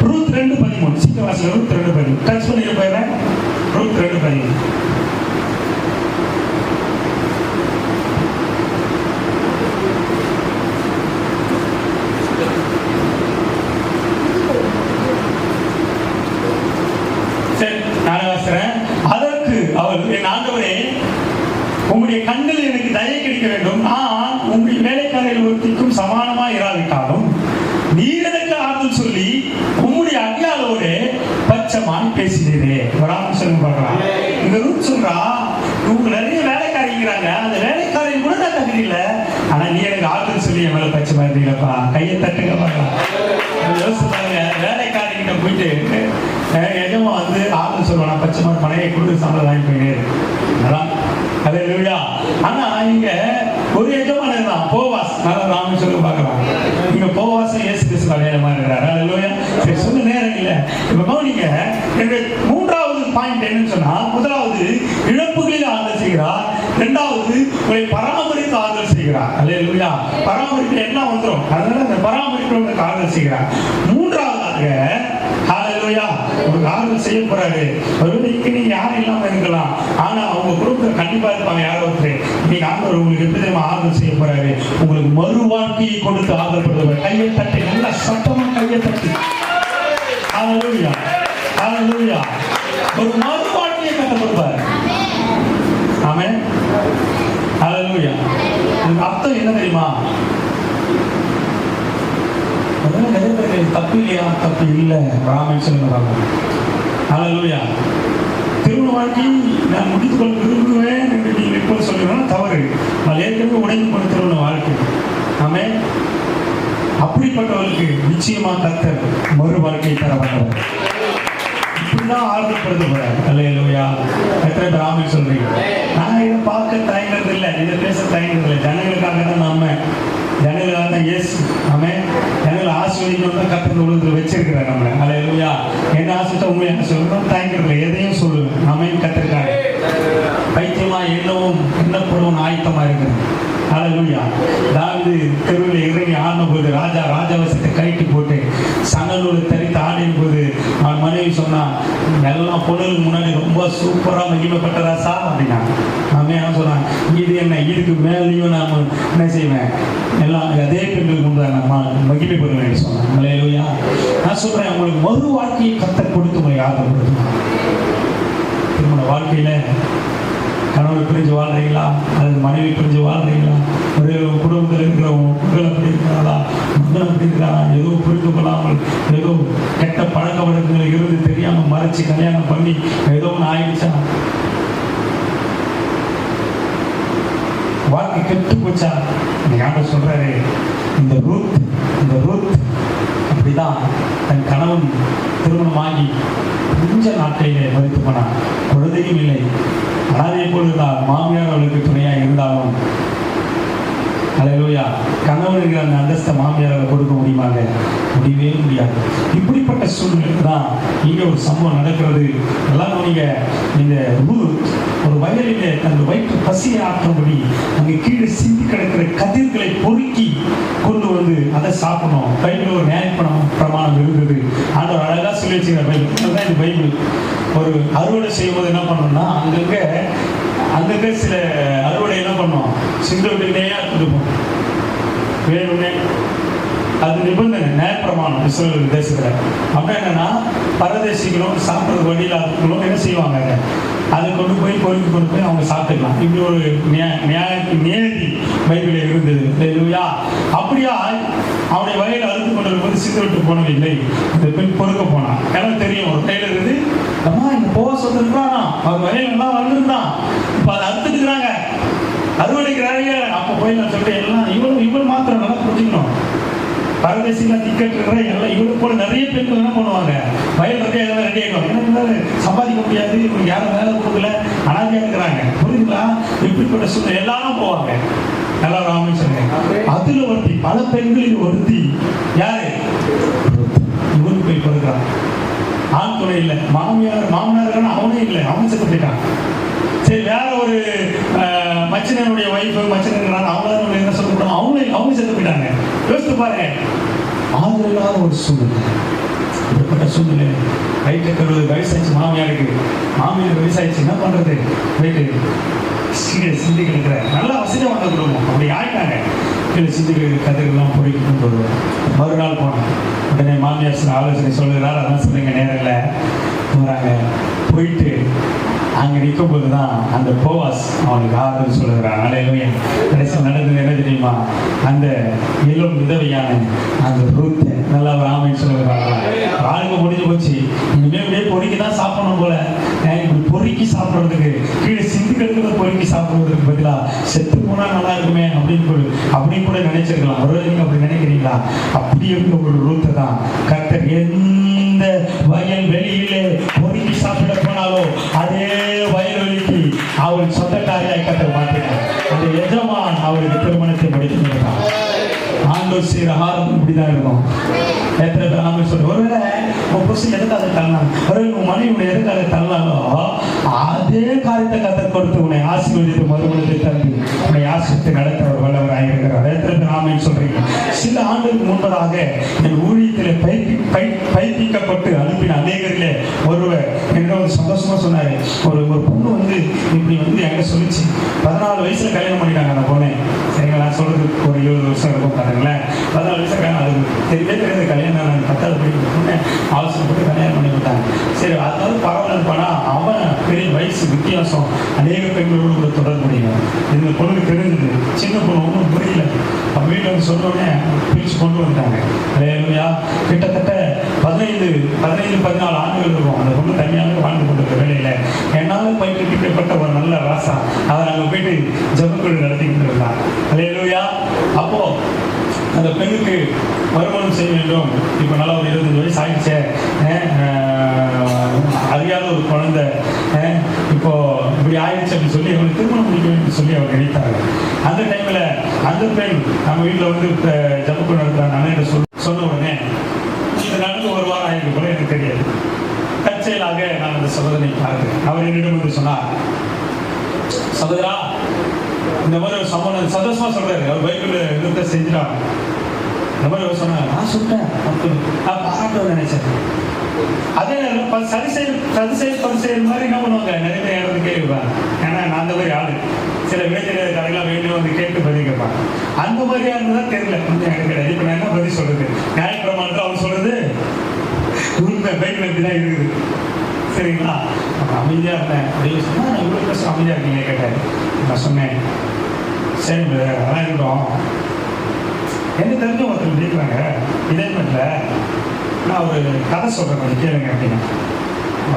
ரூத் 2:13 சீக்கிரவாசில ரூத் 2:13 டச் பண்ணிட்டு போயிடுறேன். ரூத் 2:13. அதற்கு அவள், என் ஆண்டவரே, உங்களுடைய கண்கள் எனக்கு தயை கிடைக்க வேண்டும். நான் உங்களுடைய வேலைக்காரர்கள் ஒருத்திக்கும் சமானமா இராவிட்டாலும் நீர் எனக்கு ஆறுதல் சொல்லி உங்களுடைய அடியாளோடு பச்சமான் பேசினீரே. ராமேஸ்வரம் பார்க்கலாம். இந்த ரூட் சொல்றா, உங்களுக்கு நிறைய வேலைக்காரிங்கிறாங்க, அந்த வேலைக்காரங்க கூட நான் தகுதி இல்லை, ஆனா நீ எனக்கு ஆறுதல் சொல்லி என் மேல பச்சமா இருந்தீங்களப்பா. கையை தட்டுங்க பார்க்கலாம். யோசிப்பாங்க, வேலைக்காரிகிட்ட போயிட்டு எஜமா வந்து ஆறுதல் சொல்லுவாங்க, பச்சமா மனையை கொடுத்து சம்பளம் வாங்கி போயினேன். அல்லேலூயா. ஆனா இங்க ஒரு எஜமான தான் போவாஸ். நல்லா ராமேஸ்வரம் பார்க்கலாம். இங்க போவாஸ் இயேசு கிறிஸ்து அடையாளமா இருக்கிறார். அல்லேலூயா. சரி, சொல்ல நேரம் இல்லை. இப்ப நீங்க மூன்றாவது பாயிண்ட் என்னன்னு சொன்னா, முதலாவது இழப்புகளில் ஆறுதல் செய்கிறார், இரண்டாவது உங்களை பராமரித்து ஆறுதல் செய்கிறார். அல்லேலூயா. பராமரிப்பு எல்லாம் வந்துடும், அதனால அந்த பராமரிப்பு ஆறுதல் செய்கிறார். மூன்றாவதாக ஹalleluya, ஒரு ஆறுதல் செய்ய போறாரு. ஒருவேளைக்கு நீங்க யாரும் இல்லாம இருக்கலாம், ஆனா அவங்க குடும்பத்துல கண்டிப்பா இருப்பாங்க யாரோ ஒருத்தர். நீங்க ஆண்டவர் உங்களுக்கு எப்படி தெரியுமா ஆறுதல் செய்ய போறாரு? உங்களுக்கு மறு வாழ்க்கையை கொடுத்து ஆறுதல் படுத்துவார். கையை தட்டி, நல்லா சத்தமா கையை தட்டி. ஹalleluya, ஹalleluya. ஒரு மறு வாழ்க்கையை கட்ட கொடுப்பார். ஆமென். ஹalleluya. அர்த்தம் என்ன தெரியுமா? தப்பு இல்லையா? தப்பு இல்லை. ராமேஸ்வரம். ஹalleluya. திருமண வாழ்க்கை நான் முடித்துக் கொள்ள விரும்புவேன் என்று நீங்கள் எப்போது சொல்லுங்கன்னா தவறு. நான் ஏற்கனவே உடைந்து கொண்ட திருமண வாழ்க்கை. ஆமென். அப்படிப்பட்டவர்களுக்கு நிச்சயமா கர்த்தர் மறு வாழ்க்கையை தர வந்தவர். இப்படிதான் ஆறுதல்படுத்த போறார். அல்லேலூயா. எத்தனை பேர் ஆமென் சொல்றீங்க? நான் இதை பார்க்க தயங்குறது இல்லை, இதை பேச தயங்குறது இல்லை. ஜனங்களுக்காக தான் நம்ம, ஜனங்களுக்காக தான் இயேசு. ஆமென். ஜனங்களை ஆசீர்வதிக்கணும் தான் கர்த்தர் உள்ளத்துல வச்சிருக்கிறார் நம்மளை. அல்லேலூயா. என்ன ஆசீர்வாதம் உண்மையாக சொல்லணும், தயங்குறது இல்லை, எதையும் சொல்லுவேன். ஆமென். கர்த்தருக்காக பைத்தியமா என்னவும் என்னப்படும் ஆயத்தமா இருக்கிறது. அல்லேலூயா. வாழ்ந்து தெருவில் இறங்கி ஆடின போது ராஜாவசத்தை கைட்டு போட்டு சங்கலூர் தரித்து ஆடின போது அவன் மனைவி சொன்னான், எல்லாம் பொண்ணுக்கு முன்னாடி ரொம்ப சூப்பராக மகிமைப்பட்ட ராசா அப்படின்னா. அவன் என்ன சொன்னான், இது என்ன, இதுக்கு மேலேயும் நான் என்ன செய்வேன், எல்லாம் அதே பெண்களுக்கு முன்னாடி நான் மகிமைப்படுவேன் சொன்னான். அல்லேலூயா. நான் சொல்றேன், உங்களுக்கு மறு வாழ்க்கையை கர்த்தர் கொடுத்து உங்களை ஆதரப்படுத்தும். திருமண வாழ்க்கையில கணவர் பிரிஞ்சு வாழ்றீங்களா, அல்லது மனைவி பிரிஞ்சு வாழ்றீங்களா, ஒரு குடும்பத்தில் இருக்கிறவங்க மகள் அப்படி இருக்கிறாரா, மகன் அப்படி இருக்கிறாரா, ஏதோ புரிந்து கொள்ளாமல் ஏதோ கெட்ட பழக்க வழக்கங்களை இருந்து தெரியாம மறைச்சு கல்யாணம் பண்ணி ஏதோ ஒன்று ஆயிடுச்சா, வாழ்க்கை கெட்டு போச்சா? யார சொல்றாரு, இந்த ரூத் அப்படிதான் தன் கணவன் திருமணமாகி கொஞ்ச நாட்களிலே மறித்து போனான். குழந்தையும் இல்லை, அனாதை போல் இருந்தால், மாமியார் அவளுக்கு துணையாக இருந்தாலும் அல்லேலூயா, கணவன் இருக்கிற அந்த அந்தஸ்தை மாமியாரால் கொடுக்க முடியுமாங்க? முடியவே முடியாது. இப்படிப்பட்ட சூழ்நிலை தான் இங்கே ஒரு சம்பவம் நடக்கிறது. எல்லாம் நீங்க இந்த ஒரு வயலிலே தன் வயிற்று பசியை ஆற்றும்படி அங்கே கீழே சிந்தி கிடக்கிற கதிர்களை பொறுக்கி கொண்டு வந்து அதை சாப்பிடணும். பைபிள் ஒரு நியாய பிரமாணம் இருந்தது. ஆண்டவர் அழகா சொல்லி வச்சுக்கிற பைபிள் தான் இந்த பைபிள். ஒரு அறுவடை செய்யும்போது என்ன பண்ணணும்னா அங்கங்க சில அறுவடை என்ன பண்ணோம், சிந்துட்டே இருக்கும் வேணும்னே. அது நிபந்தனை, நியாயப்பிரமாணம் இஸ்ரவேல் தேசத்தில். அப்போ என்னன்னா, பரதேசிகளும் சாப்பிட்றது வழியில் அதுகளும் என்ன செய்வாங்க, அதை கொண்டு போய் கோயிலுக்கு கொண்டு போய் அவங்க சாப்பிட்டுக்கலாம். இப்படி ஒரு நேதி பைபிளில் இருந்தது. இல்லையா? அப்படியா அவனுடைய வயலில் அறுத்து கொண்டு வரும்போது சிந்து விட்டு போனதில்லை. இந்த பெண் பொறுக்க போனான். எனக்கு தெரியும், ஒரு கையில் இருந்து அம்மா இங்கே போக சொல்லிருக்கானா, அவர் வயல் எல்லாம் வளர்ந்துருந்தான், இப்போ அதை அறுத்துட்டுக்கிறாங்க, அறுவடைக்கிறாங்க. அப்போ போய் நான் சொல்லிட்டு எல்லாம் இவள் மாத்திரம் நல்லா புரிஞ்சுக்கணும். பரதேசிலாம் டிக்கெட் இருக்கிற எல்லாம் இவளுக்கு போல நிறைய பேருக்கு என்ன பண்ணுவாங்க, வயல் ரெடி ஆகிடும், என்ன சம்பாதிக்க முடியாது, இவங்க யாரும் வேலை கொடுக்கல, அனாதையாக இருக்கிறாங்க. புரியுதுங்களா? இப்படிப்பட்ட சூழ்நிலை எல்லாரும் போவாங்க. நல்லா ராமன் சொன்னேன். அதுல ஒருத்தி, பல பெண்களில் ஒருத்தி யாரு, இவனுக்கு போய் கொடுக்குறான். ஆண் துணை இல்லை, மாமனார் அவனே இல்லை, அவன் செத்து போயிட்டான். சரி, வேற ஒரு மச்சினனுடைய ஒய்ஃபு மச்சினன் அவங்களால என்ன சொல்ல முடியும், அவங்க செத்து போயிட்டாங்க. யோசித்து பாருங்க, ஆதரவு இல்லாத ஒரு சூழ்நிலை. இப்படிப்பட்ட சூழ்நிலை வயிற்று கருவது வயசாச்சு மாமியாருக்கு. மாமியார் வயசாயிடுச்சு, என்ன பண்றது, போயிட்டு சிந்தி கிடக்கிற நல்லா வசதியாக வந்த குடும்பம் அப்படி ஆயிட்டாங்க. கீழே சிந்தி கிடக்கிற கதைகள்லாம் பொறுக்கி கொண்டு வருவார். மறுநாள் போனோம். உடனே மாமியார் சில ஆலோசனை சொல்லுகிறார். அதான் சொல்லுங்க, நேரில் போகிறாங்க. போயிட்டு அங்கே நிற்கும் போது தான் அந்த போவாஸ் அவனுக்கு ஆறுதல் சொல்லுகிறான். அல்லேலூயா. கடைசியில் நடந்தது என்ன தெரியுமா, அந்த இளம் விதவையான அந்த ரூத்தை நல்லா ராமன் சொல்லுகிறாங்க. வாழ்க்கை முடிஞ்சு போச்சு, இனிமேல் இப்படியே பொறுக்கி தான் சாப்பிடணும் போல, இப்படி பொறுக்கி சாப்பிட்றதுக்கு கீழே சிந்து கிடக்கிறத பொறுக்கி சாப்பிடுறதுக்கு பதிலாக செத்து போனா நல்லா இருக்குமே அப்படின்னு கூட நினைச்சிருக்கலாம். ஒரு நீங்க அப்படி நினைக்கிறீங்களா? அப்படி இருக்க ஒரு ரூத்தை தான் கர்த்தர் எந்த வயல் வெளியிலே பொறுக்கி சாப்பிட போனாலோ அதே வயல்வெளிக்கு அவள் சொந்தக்காரியாய் கர்த்தர் மாற்றினார். அந்த எஜமான் அவருக்கு திருமணத்தை முடித்து விட்டார். ஆண்டோர் செய்கிற ஆரம்பம் இப்படிதான் இருக்கும். எத்தனை பேர் நாம சொல்றோம், ஒருவேளை உன் புருஷன் எதுக்காக தள்ளலாம், ஒருவேளை உன் மனைவி எதுக்காக தள்ளாலோ அதே காரியத்தை கர்த்தர் கொடுத்து உன்னை ஆசீர்வதித்து மறுமணத்தை தந்து உன்னை ஆசிரியத்தை நடத்த ஒரு வல்லவராக இருக்கிறார். எத்தனை பேர் நாம சொல்றீங்க? சில ஆண்டுகளுக்கு முன்பதாக என் ஊழியத்தில் பயிற்சிக்கப்பட்டு அனுப்பின அநேகர்களே ஒருவர் என்னோட சந்தோஷமா சொன்னாரு. ஒரு பொண்ணு இப்படி என்கிட்ட சொல்லிச்சு, 14 வயசுல கல்யாணம் பண்ணிட்டாங்க அந்த பொண்ணு. சரிங்களா? சொல்றது ஒரு 20 வருஷம் இருக்கும் பாருங்களேன். 14 வயசுல அது தெரியவே தெரியாது கல்யாணம். 10வது படிக்கிற பொண்ணு அவசரப்பட்டு கல்யாணம் பண்ணி விட்டாங்க. சரி, அதாவது பரவாயில்ல போனா அவன் பெரிய வயசு வித்தியாசம், அநேக பெண்களோடு கூட தொடர்பு முடியும். இந்த பொண்ணுக்கு தெரிஞ்சது, சின்ன பொண்ணு ஒன்றும் புரியல. அப்ப வீட்டில் சொன்னோடனே பிரிச்சு கொண்டு வந்துட்டாங்க. அல்லேலூயா. கிட்டத்தட்ட 15-14 ஆண்டுகள் இருக்கும் அந்த பொண்ணு தனியாக வாழ்ந்து கொண்டிருக்க வேலையில என்னால் பயிற்றுவிக்கப்பட்ட ஒரு நல்ல ராசா அதை நாங்கள் போயிட்டு ஜபக்குழு நடத்திக்கிட்டு இருந்தான். அல்லேலூயா. அப்போ அந்த பெண்ணுக்கு மறுமணம் செய்ய வேண்டும். இப்போ நல்லா ஒரு 25 வயசு ஆயிடுச்சே, அறியாத ஒரு குழந்தை இப்போ இப்படி ஆயிடுச்சு அப்படின்னு சொல்லி அவங்களுக்கு திருமணம் முடிக்க வேண்டும் சொல்லி அவங்க நினைத்தாங்க. அந்த டைம்ல அந்த பெண் நம்ம வீட்டில் ஜபக்குழு நடத்துறாங்க அண்ணன் சொன்ன உடனே இது நடந்து ஒரு வாரம் ஆயிருக்கு போல எனக்கு தெரியாது. தற்செயலாக நான் அந்த சகோதரனை பார்க்கிறேன். அவர் என்னிடம் சொன்னார், சகோதரா இந்த மாதிரி ஒரு சம்பவம் சந்தோஷமா சொல்றாரு. அவர் பைபிள் யுத்தத்தை செஞ்சுட்டாங்க. இந்த மாதிரி அவர் சொன்னாங்க, நான் சொல்றேன் நான் பாராட்டு நினைச்சேன். அதே நேரம் சதிசெயல் மாதிரி என்ன பண்ணுவாங்க, நிறைய பேர் இடத்துல கேட்குவாங்க. ஏன்னா நான் அந்த மாதிரி ஆளு, சில வேலையில் கடையெல்லாம் வேண்டும் வந்து கேட்டு பதில் கேட்பாங்க. அந்த மாதிரியா இருந்ததான் தெரியல, கொஞ்சம் எனக்கு கிடையாது. இப்போ நான் என்ன பதில் சொல்றது, நியாயப்பிரமாணத்தில் அவர் சொல்றது உண்மை, பைபிள் இப்படிதான் இருக்குது. சரிங்களா? அமைதியா இருந்தேன் அப்படின்னு சொன்னா, நான் இவ்வளோ கஷ்டம் அமைதியா இருக்கீங்க கேட்டேன். நான் சொன்னேன், சரி அதெல்லாம் இருக்கட்டும், என்ன தெரிஞ்ச ஒருத்தர் கேட்குறாங்க இதே மாதிரில நான் ஒரு கதை சொல்றேன், கொஞ்சம் கேளுங்க அப்படின்னா.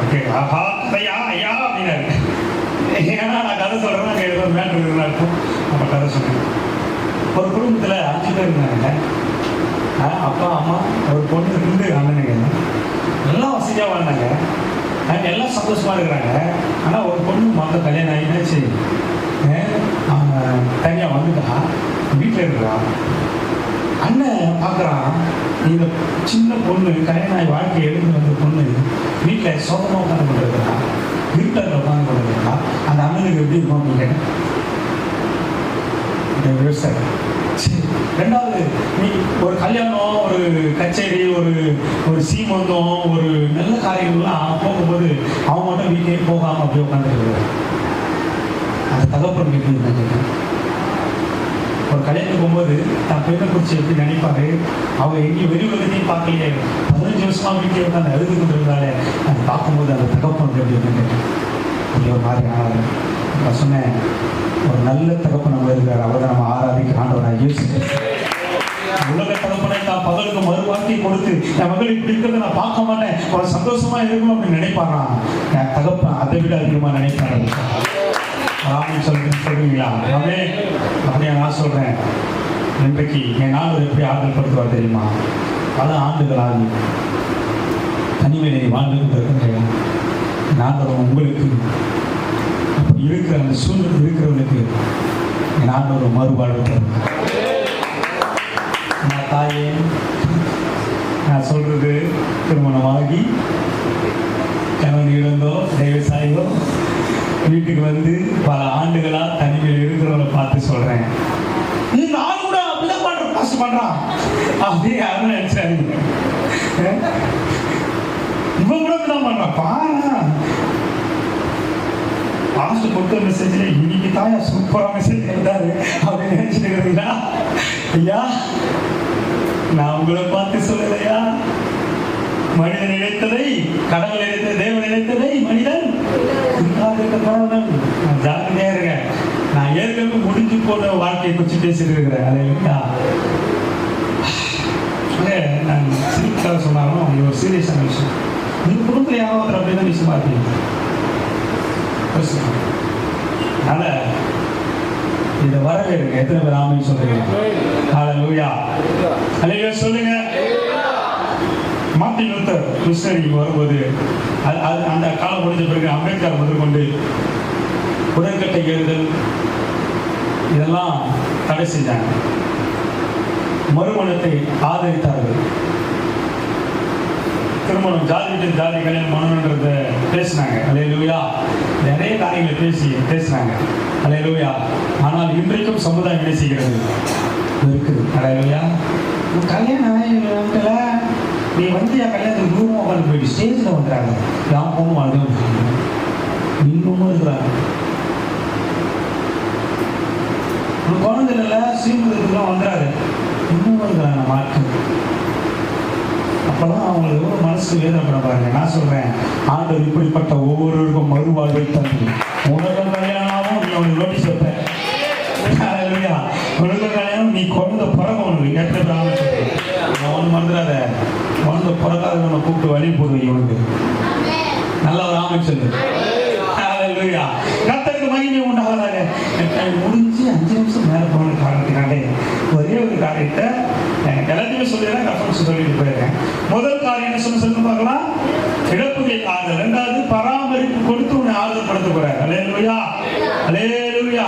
ஓகே, ஆஹா ஐயா ஐயா அப்படின்னாரு. ஏன்னா நான் கதை சொல்றேன்னா அங்கே ஏதோ மேட்ரு இருந்தா இருக்கும். அப்போ கதை சொன்னேன். ஒரு குடும்பத்தில் 5 பேர் இருந்தாங்க. அப்பா அம்மா ஒரு பொண்ணு 2 அண்ணனுங்க. எல்லாம் வசதியாக வாழ்ந்தாங்க, எல்லாம் சந்தோஷமா இருக்கிறாங்க. ஆனால் ஒரு பொண்ணு மொத்தம் கல்யாணம் ஆகினாச்சு, தனியாக வந்துட்டா, வீட்டில் இருக்கிறா. அண்ணன் பார்க்குறான், இந்த சின்ன பொண்ணு கல்யாணம் ஆகி வாழ்க்கை எழுந்து வந்த பொண்ணு வீட்டில் சோகமாக உட்காந்து கொண்டு இருக்கிறா, வீட்டில் உட்காந்து கொண்டு இருக்கிறா. அந்த அண்ணனுக்கு எப்படி இருக்கும் அப்படின்னு விவசாயம். சரி, 2வது நீ ஒரு கல்யாணம், ஒரு கச்சேரி, ஒரு சீமந்தம், ஒரு நல்ல காரியங்கள்லாம் போகும்போது அவங்க மட்டும் வீட்டையே போகாமல் அப்படியே உட்காந்துருக்காரு. அந்த தகப்பன் எப்படி இருந்தாங்க? ஒரு கல்யாணத்துக்கு போகும்போது தான் பெண்ணை குறித்து எப்படி நினைப்பாரு, அவங்க எங்கேயும் வெளி உலகத்தையும் பார்க்கலையே, 15 வருஷமா வீட்டிலே உட்காந்து அழுது கொண்டு இருந்தாலே, அதை பார்க்கும்போது அந்த தகப்பன் எப்படி இருந்துட்டு அப்படியே ஒரு மாதிரி ஆனாரு. நான் சொன்னேன், ஒரு நல்ல தகப்பன் நம்ம இருக்கிறார், அவர் நம்ம ஆராதிக்க ஆண்டவராக இயேசு. உலக தகப்பனை தான் பகலுக்கு மறுவாக்கி கொடுத்து என் மகள் இப்படி இருக்கிறத நான் பார்க்க மாட்டேன், ஒரு சந்தோஷமா இருக்கணும் அப்படின்னு நினைப்பானா, என் தகப்பன் அதை விட அதிகமாக நினைப்பாரு. ராமன் சொல்றீங்களா? அதே அப்படியே நான் சொல்றேன். இன்றைக்கு என் நாள் எப்படி ஆறுதல் படுத்துவார் தெரியுமா? பல ஆண்டுகளாகி தனிமையை வாழ்ந்து கொண்டிருக்கின்றேன். நான் உங்களுக்கு இருக்கிற அந்த சூழ்நிலை இருக்கிறவனுக்கு என் ஆண்டவர் மறுவாழ்வு. நான் தாயே, நான் சொல்றது திருமணமாகி கணவன் இழந்தோ விவசாயியோ வீட்டுக்கு வந்து பல ஆண்டுகளா தனிமையில் இருக்கிறவங்களை பார்த்து சொல்றேன், நான் கூட அப்படிதான் பண்றேன், பாஸ் பண்றான் அப்படியே யாரும் நினைச்சாருங்க. இவன் கூட அப்படிதான் பண்றான் பாரு. பாஸ்ட் கொடுத்த மெசேஜ்ல இன்னைக்கு தாயா சூப்பரா மெசேஜ் எழுதாரு அப்படின்னு நினைச்சிட்டு இருக்கிறீங்களா? ஐயா, நான் உங்களை பார்த்து சொல்லலையா, மனிதன் நினைத்ததை கடவுள் நினைத்ததை, தேவன் நினைத்ததை மனிதன் ஜாக்கிரதையா இருக்கேன். நான் ஏற்கனவே முடிஞ்சு போன வாழ்க்கையை குறித்து பேசிட்டு இருக்கிறேன். அதை நான் சிரிக்காக சொன்னாலும் இது ஒரு சீரியஸான விஷயம். இந்த குடும்பத்தில் யாராவது அப்படிதான் விஷயமா இருக்கீங்க. அதனால இதை வரவேறுங்க. எத்தனை பேர் ஆமென் சொல்றீங்க? ஹல்லேலூயா, ஹல்லேலூயா சொல்லுங்க. மார்ட்டின் லூத்தர் கிறிஸ்டியனுக்கு வரும்போது அந்த காலம் முடிஞ்ச பிறகு அம்பேத்கர் முதற்கொண்டு உடன்கட்டை ஏறுதல் இதெல்லாம் தடை செஞ்சாங்க. மறுமணத்தை ஆதரித்தார்கள். திருமணம் ஜாதி விட்டு ஜாதி கல்யாணம் பண்ணணுன்றத பேசினாங்க. ஹல்லேலூயா, நிறைய காரியங்களை பேசினாங்க. ஹல்லேலூயா. ஆனால் இன்றைக்கும் சமுதாயம் என்ன செய்கிறது இருக்குது. ஹல்லேலூயா. கல்யாணம் நீ வந்து என் கல்யாணத்துக்கு தூரமாக உட்காந்து போயிட்டு ஸ்டேஜில் வந்துடுறாங்க. யான் பொண்ணு வாழ்ந்து இன்னமும் இருக்கிறாங்க. ஒரு குழந்தைல ஸ்ரீமதத்துக்குலாம் வந்துடாது, இன்னமும் இருக்கிறாங்க மாற்று. அப்பெல்லாம் அவங்களுக்கு எவ்வளோ மனசு வேதனைப்பட பாருங்க. நான் சொல்றேன், ஆண்டவர் இப்படிப்பட்ட ஒவ்வொருவருக்கும் மறுவாழ்வை தந்து உனக்கு கல்யாணம் நீ அவனுக்கு நோட்டீஸ் வைப்பேன். உனக்கு கல்யாணம் நீ குழந்தை பிறகு எப்படி அவனு மறந்துடாத, குழந்தை பிறக்காதவனை கூப்பிட்டு வழி போடுவீங்க. உனக்கு நல்ல ஒரு ஆமென் சொல்லு. கர்த்தருக்கு மகிமை உண்டாவதாக. முடிஞ்சு 5 நிமிஷம் மேலே போன காரணத்தினாலே ஒரே ஒரு காரியத்தை எல்லாத்தையுமே சொல்லிடுறேன், ரெஃபரன்ஸ் சொல்லிட்டு போயிருக்கேன். முதல் காரியம் என்ன சொல்லி பார்க்கலாம், இழப்புகை ஆறுதல். 2வது பராமரிப்பு கொடுத்து உன்னை ஆறுதல் படுத்த போறார். அல்லேலூயா, அல்லேலூயா,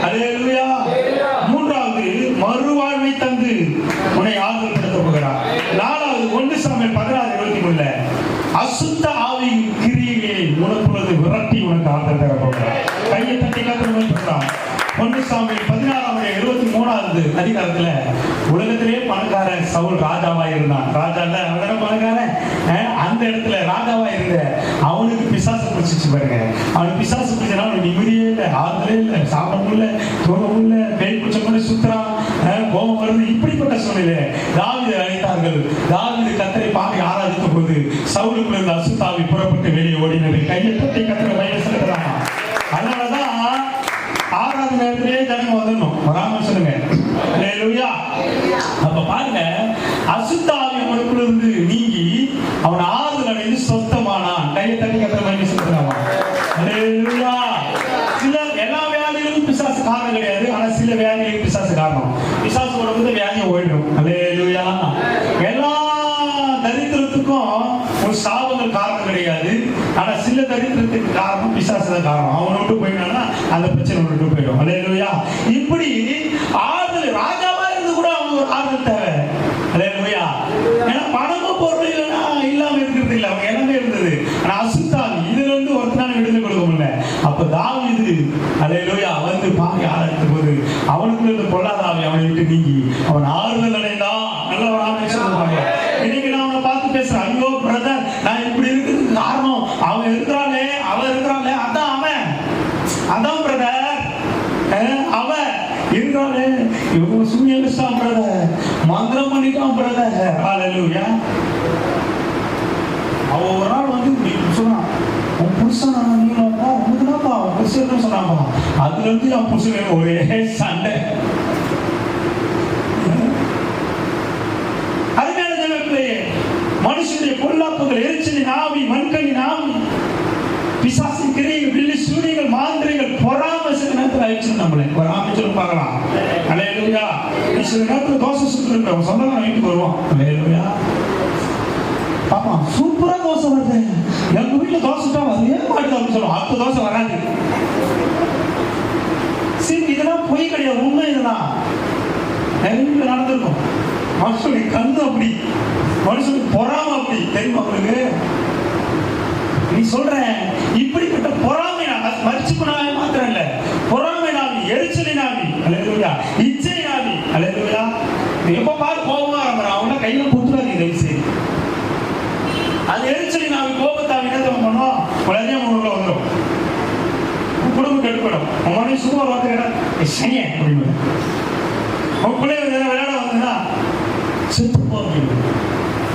அல்லேலூயா. 3வது மறுவாழ்வை தந்து உன்னை ஆறுதல் படுத்த போகிறார். 4வது 1 சாமுவேல் 16:23 அசுத்த ஆவியின் கிரியையை உனக்குள்ளது விரட்டி உனக்கு ஆறுதல் தர போகிறார். கையை தட்டி காத்து 1 சாமுவேல் 16:23 அதிகாரத்துல உலகத்திலே பணக்காரன் சவுல் ராஜாவா இருந்தான். ராஜா இல்ல, அவன் பணக்காரன். அந்த இடத்துல ராஜாவா இருந்த அவனுக்கு பிசாசு பிடிச்சிச்சு பாருங்க. அவனுக்கு பிசாசு பிடிச்சனா அவனுக்கு நிம்மதியே இல்லை, ஆறுதலே இல்லை, சாப்பிட முடியல, தூங்க முடியல, பேய் பிடிச்ச மாதிரி சுத்துறான், கோபம் வருது. இப்படிப்பட்ட சூழ்நிலை தாவீதை அழைத்தார்கள். தாவீது கர்த்தரை பாடி ஆராதித்த போது சவுலுக்குள்ள இருந்த அசுத்தாவி புறப்பட்டு வெளியே ஓடினது. கையை தட்டி கர்த்தரை மகிமை செலுத்துறாங்க. அதனாலதான் ஆறாவது நேரத்திலே ஜனங்க வந்துடணும், வராம சொல்லுங்க. அல்லேலூயா. அப்ப பாருங்க, அசுத்தாவி அவனுக்குள்ள இருந்து நீங்கி அவன் ஆறுதல் அடைந்து சொத்தமானான். கையை தட்டி கர்த்தரை மகிமை செலுத்துறாங்க. அல்லேலூயா. சில எல்லா வியாதிகளுக்கும் பிசாசு காரணம் கிடையாது, ஆனா சில வியாதிகளுக்கு பிசாசு காரணம். பிசாசு உடம்புல வியாதியை ஓடிடும். அல்லேலூயா. எல்லா தரித்திரத்துக்கும் ஒரு சாபங்கள் காரணம் கிடையாது, ஆனா சில தரித்திரத்துக்கு காரணம் பிசாசு தான் காரணம். அவனை விட்டு போயிட்டான்னா அந்த பிரச்சனை விட்டு போயிடும். அல்லேலூயா. இப்படி ஆறுதல், ராஜாவா இருந்து கூட அவங்க ஒரு ஆறுதல் தேவை. அல்லேலூயா. ஏன்னா பணமும் பொருள் இல்லைன்னா இல்லாம இருக்கிறது இல்லை, அவங்க எல்லாமே இருந்தது. ஆனா அசுத்தாவி இதுல இருந்து ஒருத்தனால விடுதலை கொடுக்க முடியல. அப்ப தாவீது அல்லேலூயா வந்து பாடி ஆராய்த்த போது அவனுக்குள்ள இருந்து பொல்லாதாவி அவனை விட்டு நீங்கி அவன் ஆறுதல் அடைந்தான். நல்ல ஒரு ஆமை சொல்லுவாங்க. இன்னைக்கு நான் அவனை பார்த்து பேசுறேன், ஐயோ பிரதர் நான் இப்படி இருக்கிறதுக்கு காரணம் அவன் இருக்கிறானே, அவன் இருக்கிறானே, அதான் அவன், அதான் பிரதர் அவன் இருக்கிறானே, இவங்க சூனியம் பிரதர், மந்திரம் பண்ணிட்டான் பிரதர். அல்லேலூயா. அவன் ஒரு நாள் வந்து சொன்னான், உன் புருஷன் நீங்களா உனக்குதான்ப்பா உன் புருஷன் சொன்னாப்பா. அதுல இருந்து என் புருஷன் ஒரே சண்டை. அதுக்கான ஜனங்களே, மனுஷனுடைய பொல்லாப்புகள், எரிச்சலின் ஆவி, மண்களின் ஆவி, பிசாசின் கிரியைகள், வில்லி சூனியங்கள், மாந்திரிகள், பொறாமை சில நேரத்தில் அழிச்சு நம்மளை பொறாமை சொல்லி பார்க்கலாம். அல்லேலூயா. சில நேரத்தில் தோசை சுட்டு சொந்தக்காரன் வீட்டுக்கு வருவான். அல்லேலூயா. பாப்பா சூப்பரா தோசை வருது, எங்க வீட்டுல தோசை தான் வரவே மாட்டுது அப்படின்னு சொல்லுவோம். அடுத்த தோசை வராது. சரி, இதெல்லாம் பொய் கிடையாது, உண்மை. இதெல்லாம் நிறைய நடந்திருக்கும். மனுஷனுடைய கண்ணு அப்படி, மனுஷனுக்கு பொறாம அப்படி, தெரியுமா உங்களுக்கு? நீ சொல்ற இப்படிப்பட்ட பொறாமை மரிச்சுக்குனாவே மாத்திரம் இல்ல, பொறாமை நாவி, எரிச்சலின் ஆவி, அல்லேலூயா, இச்சை ஆவி, அல்லேலூயா. எப்ப பாரு கோபமா இருக்கிறான், அவன கையில கொடுத்துடாதீங்க தயவு செய்து. அது எரிச்சலின் ஆவி, கோபத்தாவி என்ன பண்ணும், உடனே முன்னுக்குள்ள வந்துடும், குடும்பம் கெட்டுப்படும். அவனே சும்மா பார்த்து சனிய அப்படின்னு அவன் பிள்ளைங்க விளையாட வந்ததுன்னா செத்து போகும்.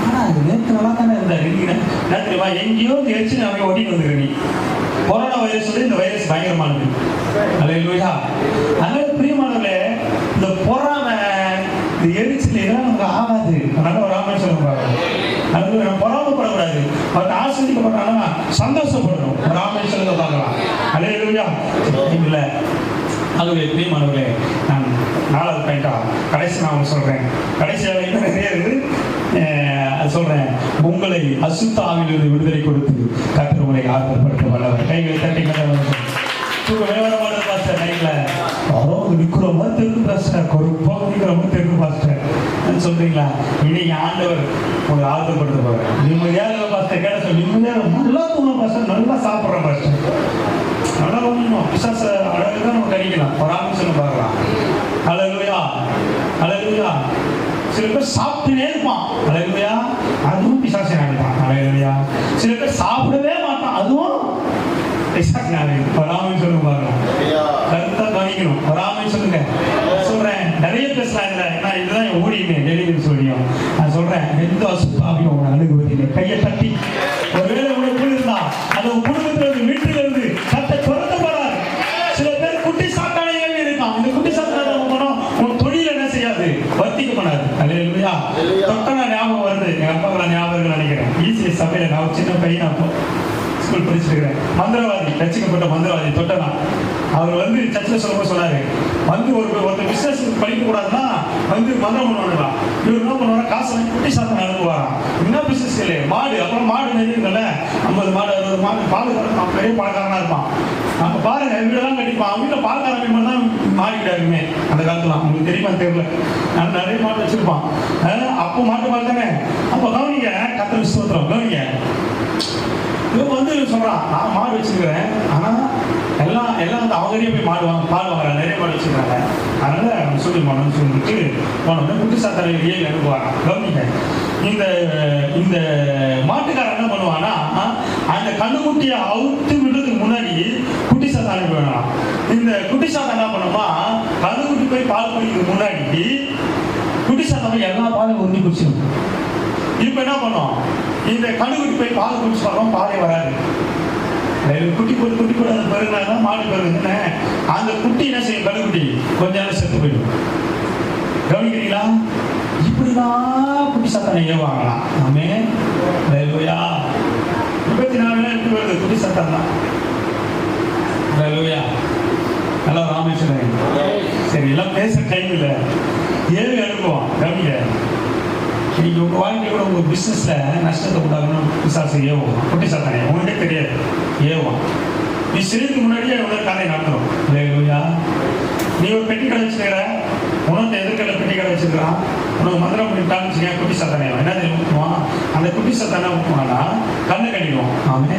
ஆனா அது நேற்று நல்லா தானே இருந்தாரு, நேற்றுவா எங்கேயோ எரிச்சல் அவங்க ஓட்டிட்டு வந்துருக்க. நீ கொரோனா வைரஸ் இந்த வைரஸ் பயங்கரமானது. அல்லேலூயா. அதனால பிரியமானவர்களே, இந்த பொறாமை, இந்த எரிச்சல் இதெல்லாம் நமக்கு ஆகாது. அதனால ஒரு ஆமை சொல்லுங்க, அது நம்ம பொறாமப்படக்கூடாது. அவன் ஆசிரியப்பட்டானா சந்தோஷப்படணும். ஒரு ஆமை சொல்லுங்க பார்க்கலாம். அல்லேலூயா. இல்லை ஆகவே பிரியமானவர்களே, நான் 4வது பாயிண்டா கடைசி நான் சொல்றேன். கடைசியாக இன்னும் நிறைய இருக்குது, அது சொல்றேன். உங்களை அசுத்த ஆவியிலிருந்து விடுதலை கொடுத்து கர்த்தர் உங்களை ஆறுதல்படுத்த வல்லவர். கைகளை தட்டி விவரமான பாஸ்டர் கையில அதாவது நிற்கிற மாதிரி தெரிஞ்சு பாஸ்டர், கொறுப்பாக நிற்கிற மாதிரி தெரிஞ்சு பாஸ்டர் சொல்றீங்களா? இன்னைக்கு ஆண்டவர் உங்களை ஆறுதல்படுத்த போற. நிம்மதியாக பாஸ்டர் கேட்ட சொல்லி நிம்மதியாக நல்லா தூங்க பாஸ்டர், நல்லா சாப்பிட்ற பாஸ்டர், நல்லா ஒன்றும் பிசாச அழகுதான் நம்ம கணிக்கலாம். பொறாமை சொல்ல பார்க்கலாம். அல்லேலூயா. அல்லேலூயா. சில பேர் சாப்பிட்டுனே இருப்பான். அல்லேலூயா. அதுவும் பிசாசை நினைப்பான். அல்லேலூயா. சில பேர் சாப்பிடவே மாட்டான், அதுவும் பிசாசை நினைக்கும். பொறாமை சொல்லுங்க பார்க்கலாம். கருத்தா கவனிக்கணும். பொறாமை சொல்லுங்க. சொல்றேன், நிறைய பேசலாம் இல்லை, ஏன்னா இதுதான் என் ஊழியமே, டெலிவரி சொல்லியும் நான் சொல்றேன். எந்த அசுத்தாவையும் உங்களை அணுகுவதில்லை. கையை தட்டி ஒருவேளை உங்களுக்கு இருந்தா அது குடும்பத்துல இருந்து, வீட்டுல இருந்து கத்தை துரத்த போறாரு. சில பேர் குட்டி சாத்தானைகள் இருக்கான். இந்த குட்டி சாத்தான உன் தொழில் என்ன செய்யாது, வர்த்திக்க பண்ணாது. அல்லேலூயா. தொட்டனா ஞாபகம் வருது, எங்க அப்பா ஞாபகம் நினைக்கிறேன். ஈஸியா சபையில நான் சின்ன பையன், அப்போ ஸ்கூல் படிச்சிருக்கிறேன். மந்திரவாதி, ரசிக்கப்பட்ட மந்திரவாதி தொட்டனா. அவர் வந்து சர்ச்சில் சொல்லும்போது சொன்னாரு, வந்து ஒருத்தர் பிசினஸ் படிக்க கூடாதுன்னா வந்து மந்திரம் பண்ணுவாங்கலாம். இவர் என்ன பண்ணுவாங்க, காசு வாங்கி குட்டி சாத்தனை அனுப்புவாராம். என்ன பிசினஸ் இல்லை, மாடு, அப்புறம் மாடு நெறிங்கல்ல, 50 மாடு 60 மாடு பால் கறப்பான், பெரிய பணக்காரனா இருப்பான். அப்ப பாருங்க, வீடெல்லாம் கட்டிப்பான். அவங்க வீட்டில் பால் கறவை தான் மாறிக்கிட்டாருமே அந்த காலத்துல. உங்களுக்கு தெரியுமா தெரியல, நான் நிறைய மாடு வச்சிருப்பான். அப்போ மாட்டு பால் தானே. அப்போ கவனிங்க, கர்த்தர் ஸ்தோத்திரம், கவனிங்க. இவங்க வந்து சொல்றான், நான் மாடு வச்சிருக்கிறேன், ஆனா எல்லாம் எல்லாம் வந்து அவங்களே போய் பால் வாங்குறாங்க, நிறைய மாடு வச்சுருக்காங்க. அதனால நம்ம சொல்லி போனோம்னு சொல்லிட்டு போனோம்னா குட்டி சாத்தானை வெளியே அனுப்புவாங்க. கவனிங்க, இந்த மாட்டுக்காரன் என்ன பண்ணுவான்னா, அந்த கண்ணுக்குட்டியை அவுத்து விடுறதுக்கு முன்னாடி குட்டி சாத்தானை வேணாம். இந்த குட்டி சாத்தா என்ன பண்ணுமா, கண்ணுக்குட்டி போய் பால் குடிக்கிறதுக்கு முன்னாடி குட்டி சாத்தா எல்லா பாலும் உறிஞ்சி குடிச்சிடும். இப்ப என்ன பண்ணோம், இந்த கண்ணுக்குட்டி போய் பால் குடிச்சாலும் பாலே வராது. குட்டி போட்டு அந்த பெருனா மாடு பெருங்க, அந்த குட்டி என்ன செய்யும், கண்ணுக்குட்டி கொஞ்ச நேரம் செத்து போயிடும். கவனிக்கிறீங்களா? இப்படிதான் குட்டி சாத்தானை ஏவாங்களாம். ஆமே, 24 எப்படி வருது குட்டி சாத்தான் தான். நல்லா ராமேஸ்வரன். சரி, எல்லாம் பேச டைம் இல்லை, ஏழு அனுப்புவோம். கவனிங்க, இன்னைக்கு உங்க வாழ்க்கையை கூட உங்க பிசினஸ்ல நஷ்டத்தை உண்டாகணும் பிசாசு ஏவும், குட்டி சாத்தானே உங்களுக்கே தெரியாது ஏவும். நீ சிறுக்கு முன்னாடியே உனக்கு கதை நடத்துறோம். நீ ஒரு பெட்டி கடை வச்சுக்கிற, உனக்கு எதிர்கல பெட்டி கடை வச்சுக்கிறான், உனக்கு மந்திரம் பண்ணிட்டான்னு வச்சுக்க, குட்டி சாத்தானே என்ன தெரியுமா, அந்த குட்டி சாத்தானே ஊற்றுவானா கண்ணு கடிக்கும். ஆமே,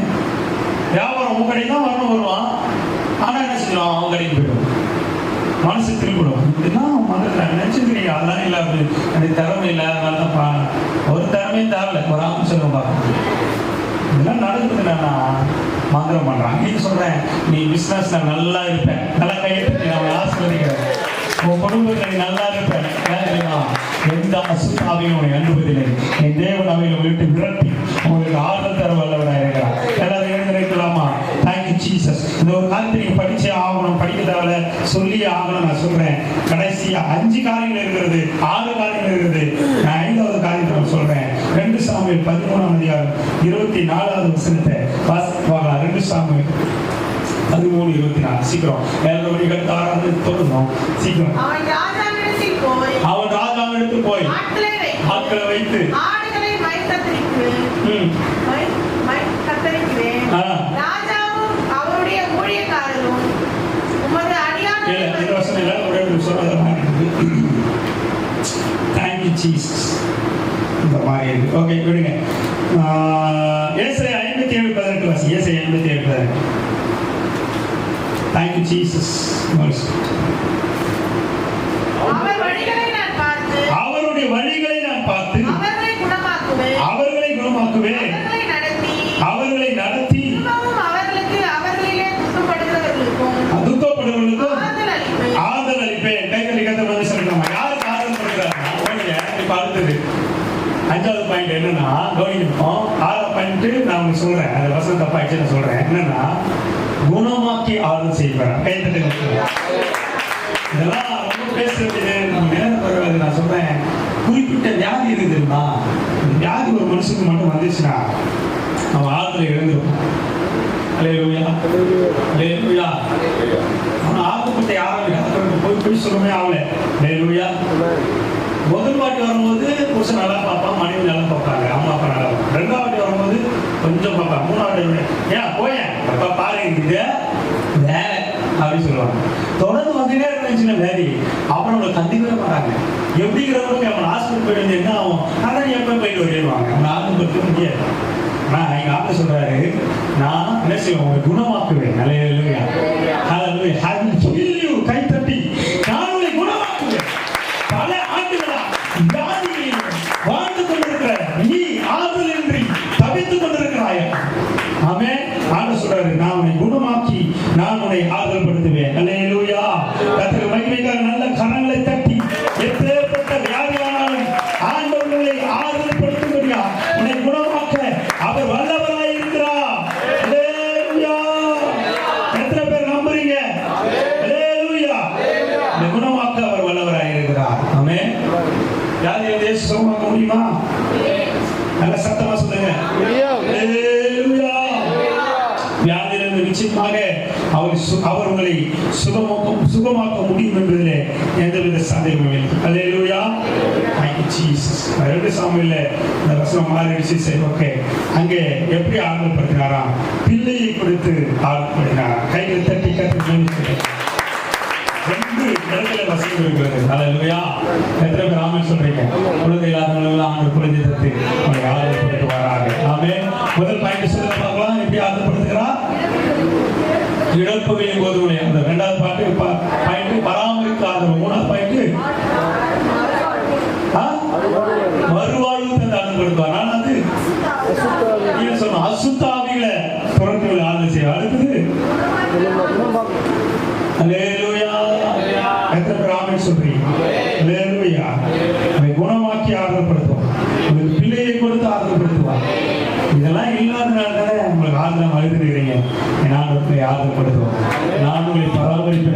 வியாபாரம் உங்க கடைக்கு தான் வரணும் வருவான், ஆனா என்ன செஞ்சிடும், அவங்க கடைக்கு போயிடும், மனசு திரும்பிடும். இப்படிதான் மந்திரம் நினைச்சுக்கிறீங்க. அதெல்லாம் இல்லை, அப்படி எனக்கு திறமை இல்லை, அதனாலதான் ஒரு திறமையும் தேவையில்லை, ஒரு ஆகும் சொல்லுவோம் பார்க்கணும். இதெல்லாம் நடக்குது. என்னன்னா மந்திரம் பண்றாங்க. நீ சொல்றேன், நீ பிசினஸ்ல நல்லா இருப்பேன், நல்லா கையெழுத்து நான் ஆசீர்வதிக்கிறேன், உன் குடும்பத்தில் நீ நல்லா இருப்பேன், எந்த அசுத்தாவையும் உன்னை அனுபவதில்லை, என் தேவன் அவைகளை விட்டு விரட்டி உங்களுக்கு ஆறுதல் தர வல்லவனாக இருக்கிறார். எல்லாரும் எழுந்து நிற்கலாமா? Thank you Jesus. இந்த ஒரு காலத்தை நீங்க படிச்சே ஆகணும், படிக்கிறதால சொல்லியே ஆகணும். நான் சொல்றேன், கடைசியா 5 காரியங்கள் இருக்கிறது, 6 காரியங்கள் இருக்கிறது. நான் 5வது காரியத்தை நான் சொல்றேன். 2 சாமுவேல் 13ஆம் அதிகாரம் 24வது வசனத்தை வாசிப்பாங்களா? 2 சாமுவேல் 13:24. சீக்கிரம் எல்லாரும் வழிகள் ஆராய்ந்து தொடரும். சீக்கிரம். அவன் ராஜாவிடத்தில் போய் ஆட்களை வைத்து ஆடுகளை கத்தரிக்கிறேன். ராஜாவும் அவருடைய ஊழியக்காரரும் உமது அடியாரை தேங்க்யூ ஜீசஸ். இந்த மாதிரி ஓகே விடுங்க. ஏசாயா 57:18 வாசி. ஏசாயா 57:18. Thank you Jesus. அவருடைய வழிகளை நான் பார்த்து அவர்களை குணமாக்குவேன், அவர்களை நடத்தி துக்கப்படுகிறவர்களுக்கும் ஆறுதல் அளிப்பேன். கைகளை கத்த சொல்லலாமா? யாருக்கு ஆறுதல் படுகிறார்? பார்த்தது 5வது பாயிண்ட் என்னன்னா, கவனிக்கணும். 6வது பாயிண்ட் நான் உங்களுக்கு சொல்றேன், அது வசனம் தப்பாயிடுச்சு நான் சொல்றேன். என்னன்னா, குணமாக்கி ஆறுதல் செய்வார். கைத்தட்டு. இதெல்லாம் ரொம்ப பேசுறது நம்ம நேரம் வருவது. நான் சொல்றேன், குறிப்பிட்ட வியாதி இருக்குது தெரியுமா? வியாதி ஒரு மனுஷனுக்கு மட்டும் வந்துச்சுன்னா அவன் ஆறுதலை இழந்துருவான். அல்லேலூயா, அல்லேலூயா. அவன் ஆறுதப்பட்ட யாரும் போய் சொல்லுமே ஆகல. அல்லேலூயா. முதல் வாட்டி வரும்போது புருஷன் நல்லா பார்ப்பான், மனைவி நல்லா பார்ப்பாங்க, அம்மா அப்பா நல்லா பார்ப்பாங்க. 2வது வரும்போது கொஞ்சம் பார்ப்பாங்க. 3வது ஏன் போயேன் அப்பா பாருங்க வேலை அப்படின்னு சொல்லுவாங்க. தொடர்ந்து வந்துட்டே இருந்துச்சுன்னா வேதி, அப்புறம் அவங்களை கண்டிக்கவே மாட்டாங்க. எப்படிங்கிறவங்க அவன் ஹாஸ்பிட்டல் போயிட்டு என்ன ஆகும், அதான் எப்போ போயிட்டு வருவாங்க. அவன் ஆரம்பத்து முடியாது. ஆனால் எங்கள் ஆட்ட சொல்றாரு, நான் என்ன செய்வேன், உங்களை குணமாக்குவேன். அல்லேலூயா, அல்லேலூயா. I will heal you. கை தட்டி நான் உங்களை குணமாக்குவேன். பல ஆண்டுகளா வியாதிகளில் வாழ்ந்து கொண்டிருக்கிற நீ ஆறுதலின்றி தவித்துக் கொண்டிருக்கிறாய். ஆமென். ஆண்டு சொல்றாரு, நான் உன்னை குணமாக்கி நான் உன்னை ஆறுதல் படுத்துவேன். அல்லேலூயா. கர்த்தர் மகிமைக்காக நல்ல கரங்களை தட்டி எப்பேற்பட்ட வியாதியானாலும் ஆண்டவர்களை ஆறுதல் படுத்தும்படியா உன்னை குணமாக்க அவர் வல்லவராய் இருக்கிறார். அல்லேலூயா. எத்தனை பேர் நம்புறீங்க? அல்லேலூயா. உன்னை குணமாக்க அவர் வல்லவராய் இருக்கிறார். ஆமென். வியாதியை தேச சுகமாக்க முடியுமா? நல்ல சத்தமா சொல்லுங்க. அல்லேலூயா. வியாதியிலிருந்து நிச்சயமாக அவர் உங்களை சுகமாக்க முடியும் என்பதிலே எந்தவித சந்தேகமும் இல்லை. அல்லேலூயா. Thank you Jesus. 2 சாமுவேல்ல இந்த வசனம் மாறிடுச்சு. சரி, ஓகே. அங்கே எப்படி ஆறுதல் படுத்தினாராம்? பிள்ளையை கொடுத்து ஆறுதல் படுத்தினாராம். கைகளை தட்டி கட்டி 2 இடத்துல வசனம் இருக்கிறது. அல்லேலூயா. எத்தனை பேர் ஆமென் சொல்றீங்க? குழந்தை இல்லாதவங்களெல்லாம் ஆண்டு குழந்தை தத்து அவங்களை ஆறுதல் படுத்துவாராக. ஆமென். முதல் பாயிண்ட் சொல்ல பார்க்கலாம். எப்படி ஆறுதல் படுத்துகிறார்? இழப்புகளின் போது அந்த இரண்டாவது பாயிண்ட் பராமரிக்காதவர். மூணாவது பாயிண்ட் மறுவாழ்வு தந்து அனுப்படுத்துவார். நான் அது சொன்ன அசுத்தாவிகளை துறந்து ஆதரவு செய்ய. அடுத்தது அல்லேலூயா. எத்தனை பேர் ஆமென் சொல்றீங்க? அல்லேலூயா. அதை குணமாக்கி ஆதரப்படுத்துவோம். உங்களுக்கு பிள்ளையை கொடுத்து ஆதரப்படுத்துவார். இதெல்லாம் இல்லாதனால தானே உங்களுக்கு ஆதரவு அழுதுகிறீங்க. நான் உங்களை ஆதரப்படுத்துவோம். நான் உங்களை பராமரிப்பு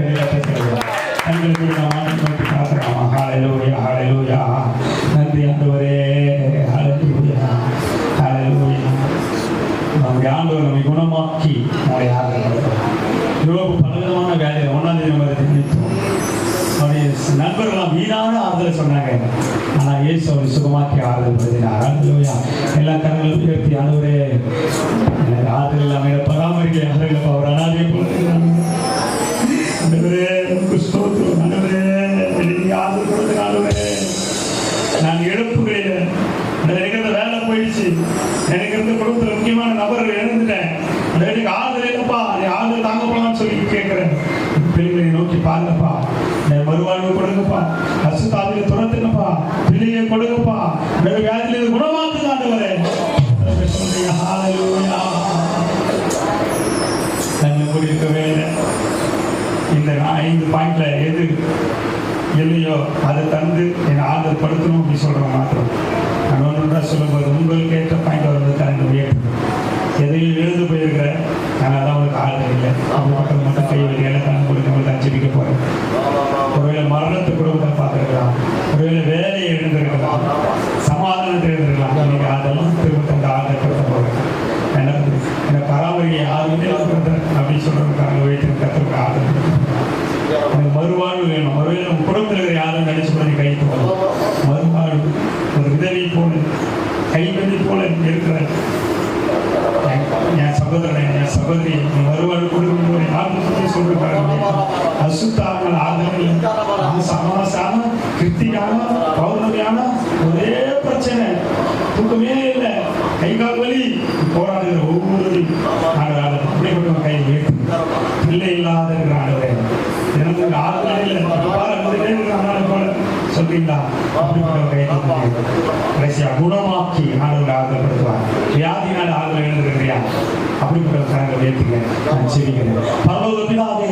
தங்களுக்கு நாம் ஆதரவு காத்துறாமா. ஹல்லேலூயா, ஹல்லேலூயா. நன்றி ஆண்டவரே. ஹல்லேலூயா, ஹல்லேலூயா. நம்முடைய ஆண்டவர் நம்மை குணமாக்கி நம்முடைய ஆதரப்படுத்துவோம். யோபு பலவிதமான வேலையை 1ஆம் தேதி நம்ம தெரிவித்தோம். அவருடைய நண்பர்களாம் வீணான ஆறுதலை சொன்னாங்க. ஆனால் இயேசு அவரை சுகமாக்கி ஆறுதல் படுத்தினார். அல்லேலூயா. எல்லா கரங்களும் உயர்த்தி ஆண்டவரே எனக்கு ஆறுதல் இல்லாமல் பராமரிக்க ஆறுதல் அவர் அனாதையை போல ஆண்டவரே ஸ்தோத்திரம். ஆண்டவரே ஆறுதல் கொடுத்து ஆண்டவரே நான் இழப்புகளில் எனக்கு இருந்த வேலை போயிடுச்சு. எனக்கு இருந்த குடும்பத்தில் முக்கியமான நபர்கள் இழந்துட்டேன். எனக்கு ஆறுதல் இல்லைப்பா, நீ ஆறுதல் தாங்க போலான்னு சொல்லி கேட்கிறேன். பிள்ளைகளை நோக்கி பாருங்கப்பா, மறுவாழ்வு கொடுங்கப்பா, அசுத்தாவில துரத்துங்கப்பா, பிள்ளையை கொடுங்கப்பா, வியாதியிலிருந்து குணமாக்குங்க ஆண்டவரே. தன்னை கூடியிருக்க வேலை இந்த 5 பாயிண்ட்ல எது இல்லையோ அதை தந்து என்னை ஆறுதல் படுத்தணும் அப்படின்னு சொல்ற மாத்திரம். நான் ஒன்றா சொல்லும்போது உங்களுக்கு ஏற்ற பாயிண்ட் வருவது கலந்து உயர்த்து. எதையும் எழுந்து போயிருக்கிறேன், ஆனால் அதான் உங்களுக்கு ஆறுதல் இல்லை. அவங்க மக்கள் மட்டும் கை வழி எல்லாம் கொடுத்து உங்களுக்கு அஞ்சலிக்க போறேன். ஒருவேளை மரணத்தை குடும்பத்தை பார்த்துருக்கலாம், ஒருவேளை வேலையை எழுந்திருக்கலாம், சமாதானத்தை எழுந்திருக்கலாம். இன்னைக்கு அதெல்லாம் திரும்ப தந்த ஆறுதல் படுத்த போகிறேன். என்னை பராமரிக்க யாருமே அப்படின்னு சொல்றதுக்காக உயர்த்தி கற்றுக்க ஆறுதல். எனக்கு மறுவாழ்வு வேணும். மறுவேளை உங்க குடும்பத்தில் இருக்கிற யாரும் நினைச்சு பண்ணி கை போகணும். மறுவாழ்வு ஒரு விதவி போல கைவெளி போல இருக்கிற என் சகோதரனை என் சகோதரி மறுவாழ்வு கொடுக்கும்போது ஆத்மத்தை சொல்றாங்க. அசுத்தாமல் ஆதரவு சமாசான கிருத்திகான பௌர்ணமியான ஒரே பிரச்சனை, தூக்கமே இல்லை, கை கால் வலி, போராடுகிற ஒவ்வொரு அப்படிப்பட்ட கை உயர்த்து. பிள்ளை இல்லாத இருக்கிற ஆண்டவரே எனக்கு ஆறுதல் இல்லை போல சொல்றீங்களா? அப்படிப்பட்ட குணமாக்கி ஆண்டவரை ஆறுதல்படுத்துவார். வியாதினால ஆறுதல் எழுதுகிறியா? அப்படிப்பட்ட கரங்களை உயர்த்துங்க. நான் செவிக்கிறேன். பரலோக பிதாவே,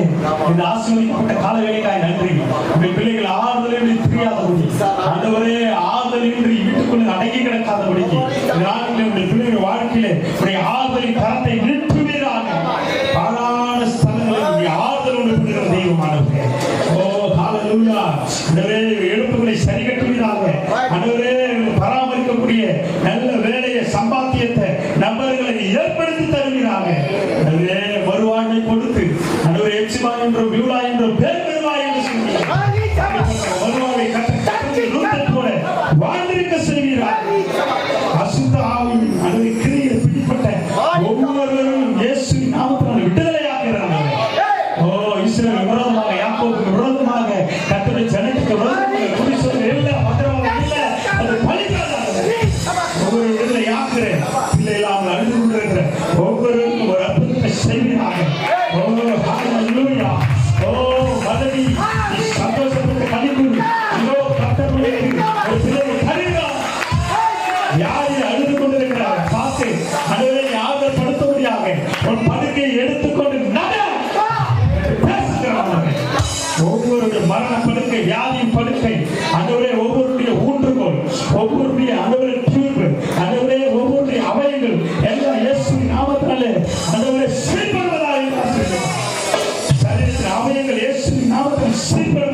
இந்த ஆசீர்வதிக்கப்பட்ட காலவேளைக்காய் நன்றி. உங்கள் பிள்ளைகள் ஆறுதல் தெரியாதபடி ஆண்டவரே ஆறுதலின்றி வீட்டுக்குள்ள அடங்கி கிடக்காதபடிக்கு நாட்டில் உங்கள் பிள்ளைகள் வாழ்க்கையில உடைய ஆறுதலின் கரத்தை நிறுத்துவீராக. பாழான ஸ்தலங்களில் ஆறுதல் உண்டு தெய்வமானவர்களே. ஓ ஹல்லேலூயா. ஆண்டவரே எழுப்புகளை சரி கட்டுவீராக. ஆண்டவரே பராமரிக்கக்கூடிய நல்ல வேலையை சம்பாத்தியத்தை நபர்களை ஏற்படுத்தி தருவீராக. ஆண்டவரே மறுவாழ்வை கொடுத்து ஆண்டவரே எப்சிமா என்றும் பியூலா என்றும் பேர் பெறுவாய் என்று சொன்னீர். மறுவாழ்வை போல வாழ்ந்திருக்க செய்வீராக. அசுத்த ஆவி ஆண்டவரே கிரியை பிடிப்பட்ட ஒவ்வொருவரும் இயேசுவின் நாமத்தினால் விடுதலையாகிறார்கள். ஓ இஸ்ரவேல் விரோதமாக, யாக்கோபுக்கு விரோதமாக, கர்த்தருடைய ஜனத்துக்கு விரோதமாக குறி சொல்ல எல்லா பத்திரமாக இல்லை, அது பலிக்காதது. ஒவ்வொரு விடுதலையாகிற பிள்ளை இல்லாமல் அழுது கொண்டிருக்கிற ஒவ்வொருவருக்கும் ஒரு அற்புதத்தை செய்வீராக. ஓ ஹல்லேலூயா. ஓ மதனி சந்தோஷப்பட்டு கலிகூறு. இதோ கர்த்தருடைய ஒரு பிள்ளையை கருகிறார். யாரை அழுது கொண்டிருக்கிறார் பார்த்து அழுதை யாரும் படுத்த முடியாது. ஒரு படுக்கையை எடுத்துக்கொண்டு ஒவ்வொருடைய மரண படுக்கை, வியாதியின் படுக்கை, அந்தவரே ஒவ்வொருடைய ஊன்றுகோல், ஒவ்வொருடைய அந்தவரே டியூப், அந்தவரே ஒவ்வொருடைய அவயங்கள் எல்லாம் இயேசுவின் நாமத்தினாலே அந்தவரே சீர்படுவதாக சரீரத்தின் அவயங்கள் இயேசுவின் நாமத்தில் சீர்படுவதாக